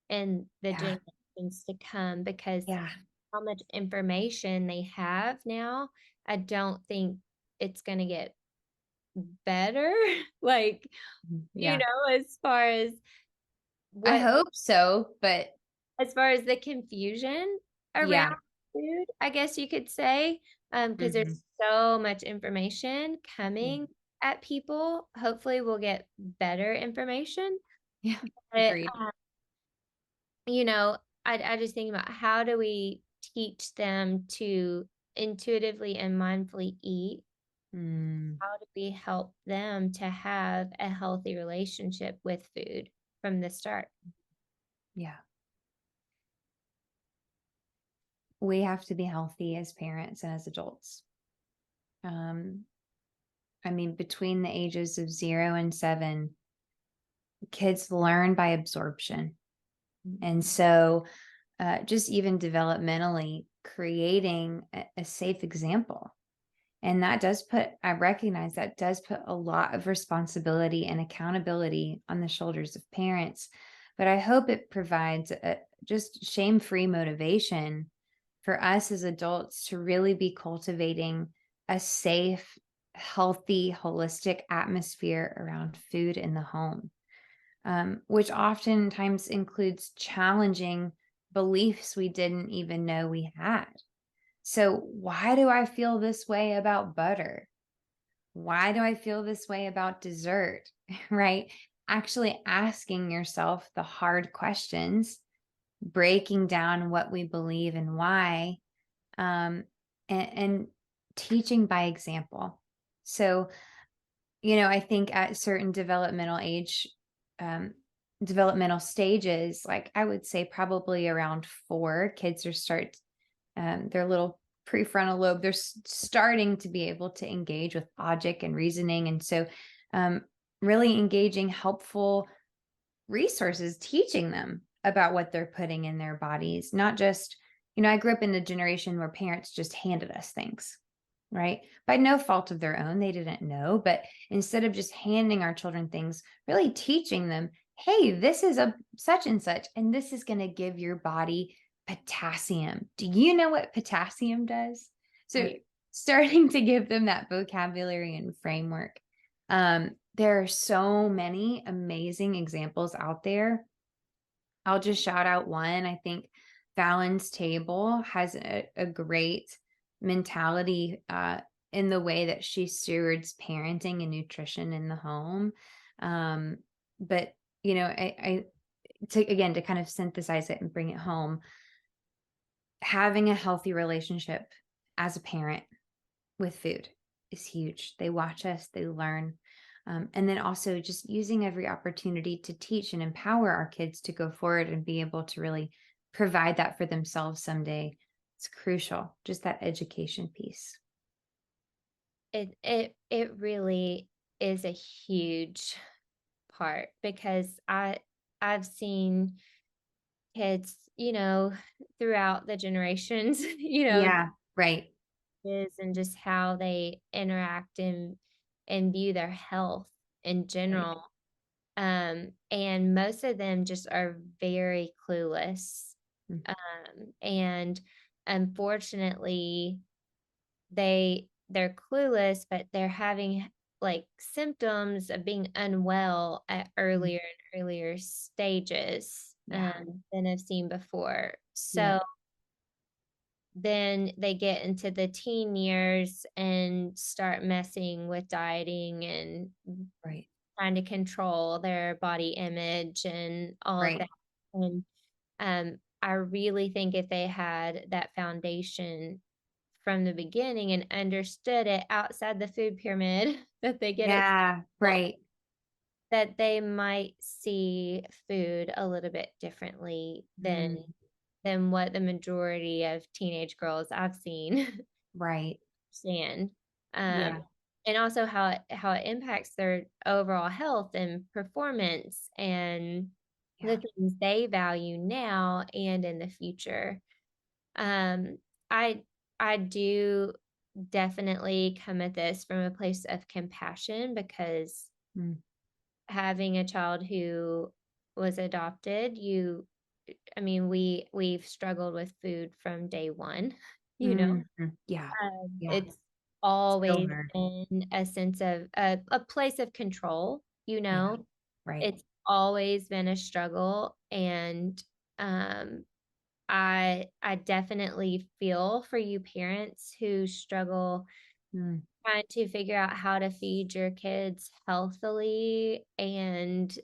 in the Yeah. generations to come? Because Yeah. how much information they have now, I don't think it's going to get better. Like, Yeah. as far as I what hope so, but as far as the confusion around yeah. food, I guess you could say, because Hmm. there's so much information Yeah. coming at people. Hopefully, we'll get better information. Yeah. But, Agreed. you know, I just think about how do we teach them to intuitively and mindfully eat? Mm, How do we help them to have a healthy relationship with food from the start? yeah. We have to be healthy as parents and as adults. Um, I mean, between the ages of 0 and 7, kids learn by absorption. And so, just even developmentally, creating a safe example. And I recognize that does put a lot of responsibility and accountability on the shoulders of parents. But I hope it provides just shame free motivation for us as adults to really be cultivating a safe, healthy, holistic atmosphere around food in the home, which oftentimes includes challenging beliefs we didn't even know we had. So, why do I feel this way about butter? Why do I feel this way about dessert? Right? Actually asking yourself the hard questions, breaking down what we believe and why, um, and teaching by example. So, I think at certain um, developmental stages, like I would say probably around 4, kids are their little prefrontal lobe, they're starting to be able to engage with logic and reasoning. And so, um, really engaging helpful resources, teaching them about what they're putting in their bodies, not just, I grew up in the generation where parents just handed us things, right? By no fault of their own, they didn't know. But instead of just handing our children things, really teaching them, hey, this is a such and such, and this is going to give your body potassium. Do you know what potassium does? So, Right. starting to give them that vocabulary and framework. There are so many amazing examples out there. I'll just shout out one. I think Fallon's Table has a great mentality in the way that she stewards parenting and nutrition in the home. Um, but again, to kind of synthesize it and bring it home, having a healthy relationship as a parent with food is huge. They watch us, they learn. And then also just using every opportunity to teach and empower our kids to go forward and be able to really provide that for themselves someday. It's crucial, just that education piece. It really is a huge part because I've seen kids, throughout the generations, Yeah, right. and just how they interact and view their health in Right. general. And most of them just are very clueless. Mm. And unfortunately, they're clueless, but they're having like symptoms of being unwell at Mm. earlier and earlier stages Yeah. than I've seen before. Yeah. So then they get into the teen years and start messing with dieting and Right. trying to control their body image and all of that. Right. And I really think if they had that foundation from the beginning and understood it outside the food pyramid that they get at Yeah. school, Right. that they might see food a little bit differently Mm. than what the majority of teenage girls I've seen Right. understand. Um, Yeah. and also how it impacts their overall health and performance and the Yeah. things they value now and in the future. Um, I I do definitely come at this from a place of compassion because Mm. having a child who was adopted, I mean, we've struggled with food from day one, you know. Mhm. Yeah. Yeah. It's Still always hard. been a sense of a place of control, you Yeah. know. Right. It's always been a struggle, and um I definitely feel for you parents who struggle Mm. trying to figure out how to feed your kids healthily and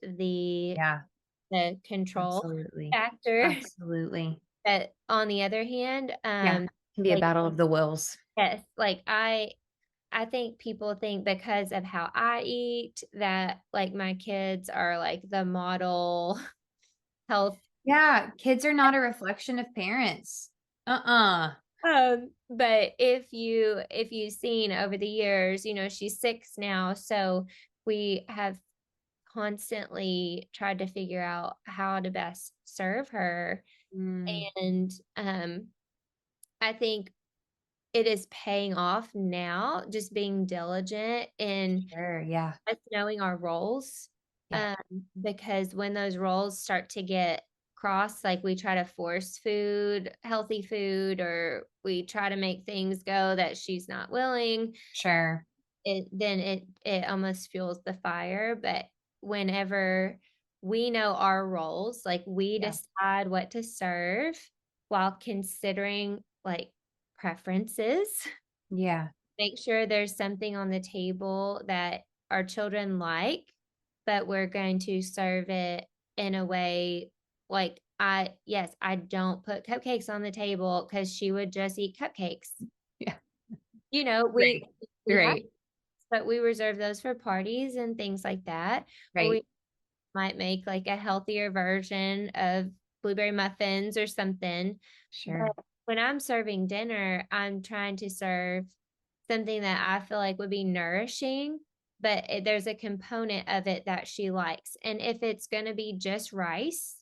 Yeah. the control Absolutely. factor. Absolutely. But on the other hand, Yeah. Can be a like battle of the wills. yes, like I think people think because of how I eat that like my kids are like the model health. Yeah, kids are not a reflection of parents. Uh-uh. But if you've seen over the years, she's 6 now, so we have constantly tried to figure out how to best serve her. Mm, And I think it is paying off now, just being diligent in sure, yeah, us knowing our roles. yeah. Because when those roles start to get cross, like we try to force food, healthy food, or we try to make things go that she's not willing, Sure. it almost fuels the fire. But whenever we know our roles, like we Yeah. decide what to serve while considering like preferences, Yeah. make sure there's something on the table that our children like, but we're going to serve it in a way like I don't put cupcakes on the table because she would just eat cupcakes. Yeah. You know, Right. we have, Right. but we reserve those for parties and things like that. Or Right. we might make like a healthier version of blueberry muffins or something. But Sure. when I'm serving dinner, I'm trying to serve something that I feel like would be nourishing, but there's a component of it that she likes. And if it's going to be just rice,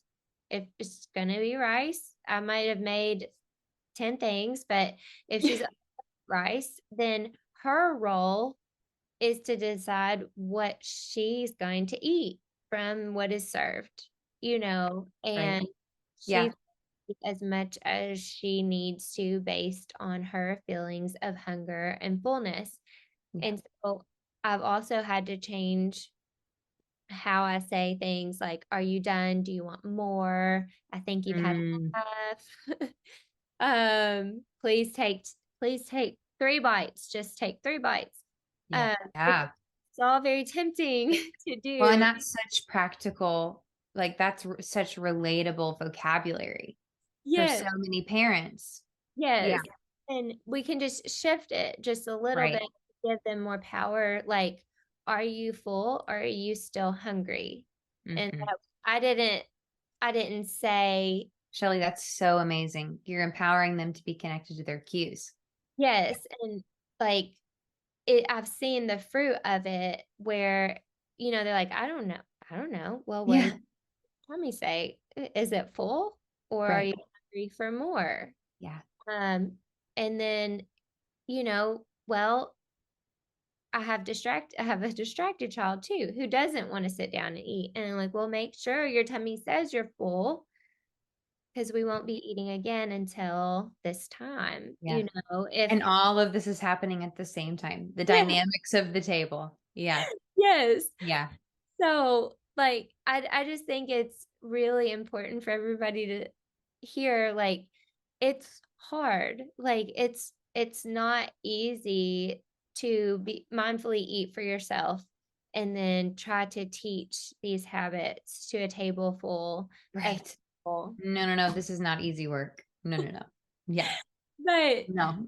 if it's going to be rice, I might have made 10 things, but if she's rice, then her role is to decide what she's going to eat from what is served, Right. and Yeah. she's as much as she needs to based on her feelings of hunger and fullness. Yeah. And so I've also had to change how I say things like, are you done? Do you want more? I think you've had Mm, enough. Please take 3 bites. Just take 3 bites. yeah. Which Yeah. it's all very tempting to Well, and do. that's such practical, like that's such relatable vocabulary for so Yes, many parents. Yeah. yes. And we can just shift it just a little bit, Right. give them more power. Like, are you full or are you still hungry? And Hmm. I didn't say Shelly, that's so amazing. You're empowering them to be connected to their cues. yes. And like I've seen the fruit of it where, they're like, I don't know. I don't know. Well, what does Yeah. mommy say? Is it full or are Right. you hungry for more? Yeah. Um, and then, well, I have a distracted child too who doesn't want to sit down and eat. And I'm like, well, make sure your tummy says you're full because we won't be eating again until this time. Yeah. If And all of this is happening at the same time. The yeah, dynamics of the table. Yeah. yes. Yeah. So, like, I just think it's really important for everybody to hear, like, it's hard. Like, it's not easy to be mindfully eat for yourself and then try to teach these habits to a table full of Right. people. No, no, no. This is not easy work. No, no, no. Yeah. But No.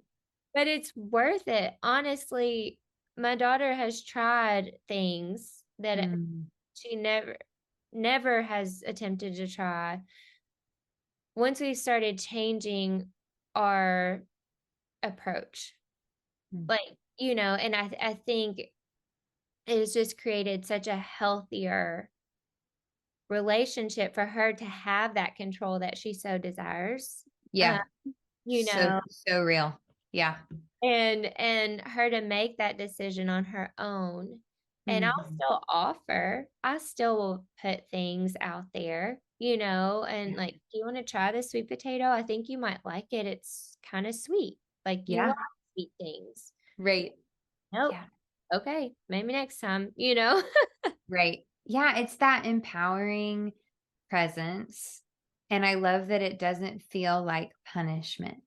but it's worth it. Honestly, my daughter has tried things that Mm, she never has attempted to try. Once we started changing our approach, mm. like, and I think it has just created such a healthier relationship for her to have that control that she so desires. uh, Yeah. you So, know so real. Yeah. and her to make that decision on her own. And Mhm. I still will put things out there, and Yeah. like, do you want to try this sweet potato? I think you might like it. It's kind of sweet. Like, you Yeah. like sweet things. Right. Nope. Yeah. Okay, maybe next time, Right. Yeah. It's that empowering presence. And I love that it doesn't feel like punishment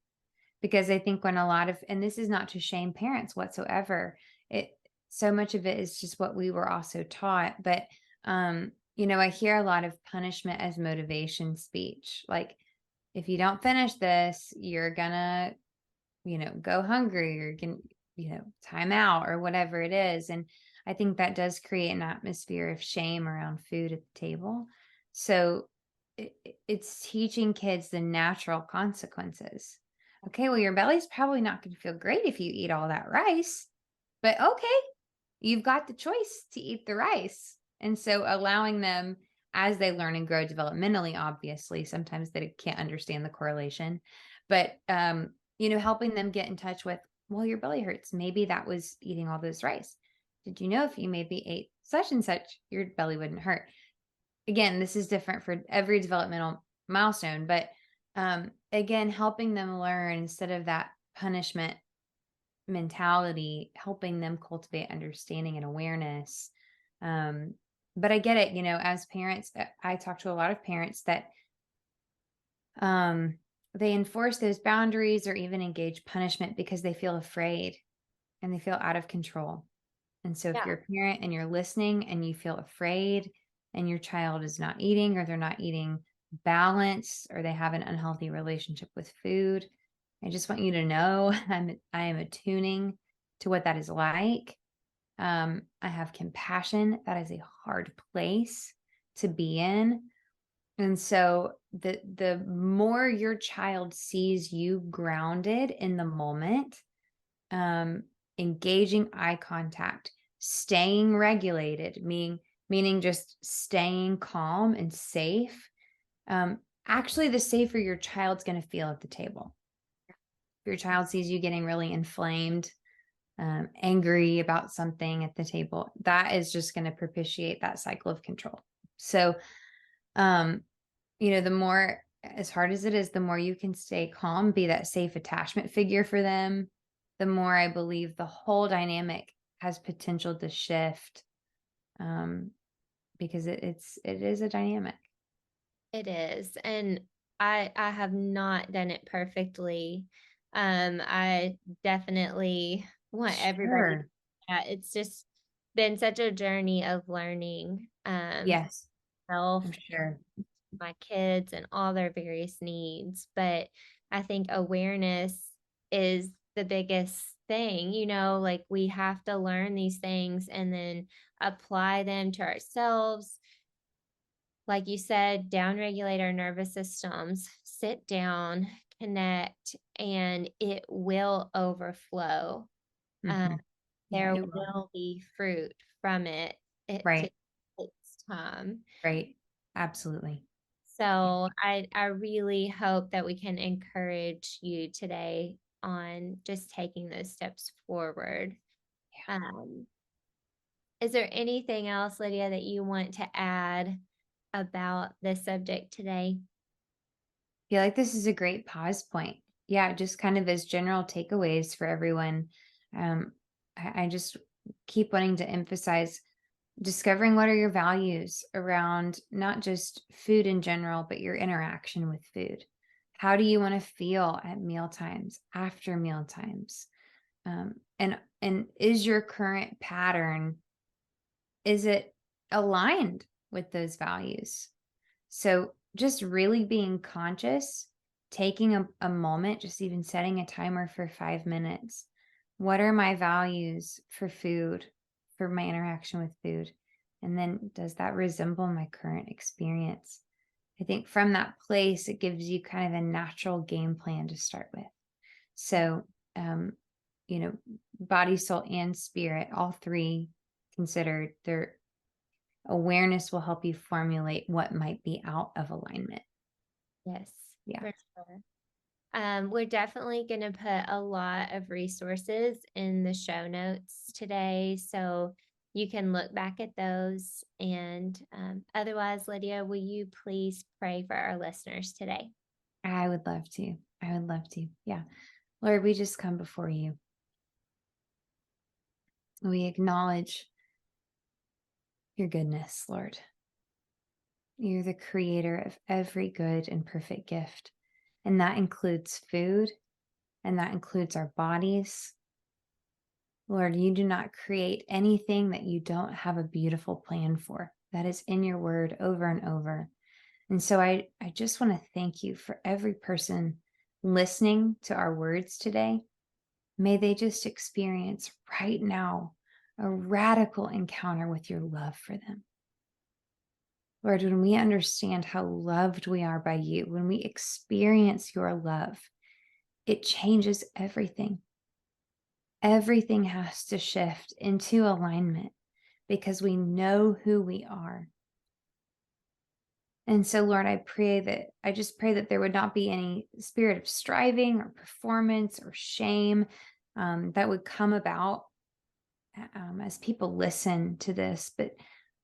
because I think when a lot of, and this is not to shame parents whatsoever, it, so much of it is just what we were also taught. But, I hear a lot of punishment as motivation speech. Like, if you don't finish this, you're gonna go hungry or can, time out or whatever it is. And I think that does create an atmosphere of shame around food at the table. So it's teaching kids the natural consequences. Okay, well, your belly's probably not going to feel great if you eat all that rice, but okay, you've got the choice to eat the rice. And so allowing them as they learn and grow developmentally, obviously, sometimes they can't understand the correlation, but helping them get in touch with, well, your belly hurts. Maybe that was eating all those rice. Did you know if you maybe ate such and such, your belly wouldn't hurt? Again, this is different for every developmental milestone. But again, helping them learn instead of that punishment mentality, helping them cultivate understanding and awareness. Um, but I get it, as parents, I talk to a lot of parents that um, they enforce those boundaries or even engage punishment because they feel afraid and they feel out of control. And so if Yeah. you're a parent and you're listening and you feel afraid and your child is not eating or they're not eating balanced or they have an unhealthy relationship with food, I just want you to know I am attuning to what that is like. I have compassion. That is a hard place to be in. And so the more your child sees you grounded in the moment, um, engaging eye contact, staying regulated, meaning just staying calm and safe. Actually, the safer your child's going to feel at the table. If your child sees you getting really inflamed, angry about something at the table, that is just going to propitiate that cycle of control. So, um, the more, as hard as it is, the more you can stay calm, be that safe attachment figure for them, the more I believe the whole dynamic has potential to shift. Because it is a dynamic. It is. And I have not done it perfectly. I definitely want everybody to Sure. yeah, it's just been such a journey of learning Yes, self, I'm sure. my kids and all their various needs. But I think awareness is the biggest thing, like we have to learn these things and then apply them to ourselves. Like you said, downregulate our nervous systems, sit down, connect, and it will overflow. Um, Mhm. Yeah, there it will. will be fruit from it. It Right, just takes time. right. Absolutely. Yeah, So I really hope that we can encourage you today on just taking those steps forward. yeah. Um, is there anything else, Lydia, that you want to add about this subject today? Feel like this is a great pause point. Yeah, just kind of as general takeaways for everyone. Um, I just keep wanting to emphasize discovering what are your values around not just food in general, but your interaction with food. How do you want to feel at meal times, after meal times? And is your current pattern, is it aligned with those values? So just really being conscious, taking a moment, just even setting a timer for 5 minutes. What are my values for food, for my interaction with food? And then does that resemble my current experience? I think from that place, it gives you kind of a natural game plan to start with. So, um, you know, body, soul, and spirit, all three considered, their awareness will help you formulate what might be out of alignment. Yes, Yeah, for sure. We're definitely going to put a lot of resources in the show notes today, so you can look back at those. And otherwise, Lydia, will you please pray for our listeners today? I would love to. I would love to. Yeah. Lord, we just come before you. We acknowledge your goodness, Lord. You're the creator of every good and perfect gift. And that includes food, and that includes our bodies. Lord, you do not create anything that you don't have a beautiful plan for. That is in your word over and over. And so I just want to thank you for every person listening to our words today. May they just experience right now a radical encounter with your love for them. Lord, when we understand how loved we are by you, when we experience your love, it changes everything. Everything has to shift into alignment because we know who we are. And so, Lord, I just pray that there would not be any spirit of striving or performance or shame that would come about as people listen to this. But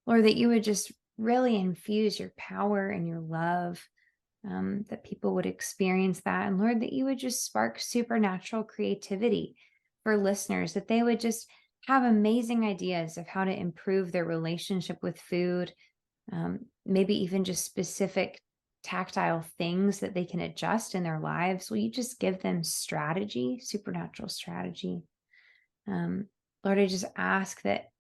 Lord, that you would just really infuse your power and your love that people would experience that. And Lord, that you would just spark supernatural creativity for listeners, that they would just have amazing ideas of how to improve their relationship with food, maybe even just specific tactile things that they can adjust in their lives. Will you just give them strategy, supernatural strategy? Lord, I just ask that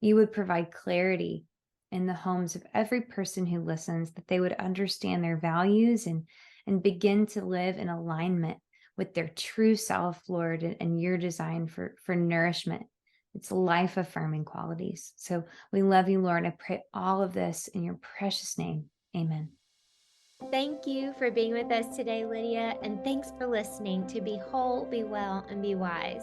you would provide clarity in the homes of every person who listens, that they would understand their values and begin to live in alignment with their true self, Lord, and your design for nourishment. It's life affirming qualities. So we love you, Lord. I pray all of this in your precious name. Amen. Thank you for being with us today, Lydia, and thanks for listening to Be Whole, Be Well, and Be Wise.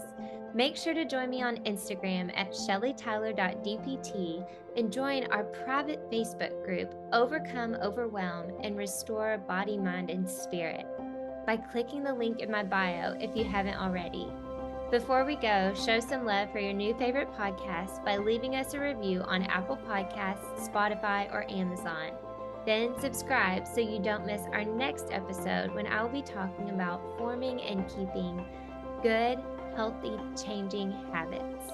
Make sure to join me on Instagram at shellytyler.dpt and join our private Facebook group, Overcome Overwhelm and Restore Body, Mind, and Spirit, by clicking the link in my bio if you haven't already. Before we go, show some love for your new favorite podcast by leaving us a review on Apple Podcasts, Spotify, or Amazon. Then subscribe so you don't miss our next episode when I will be talking about forming and keeping good, healthy, changing habits.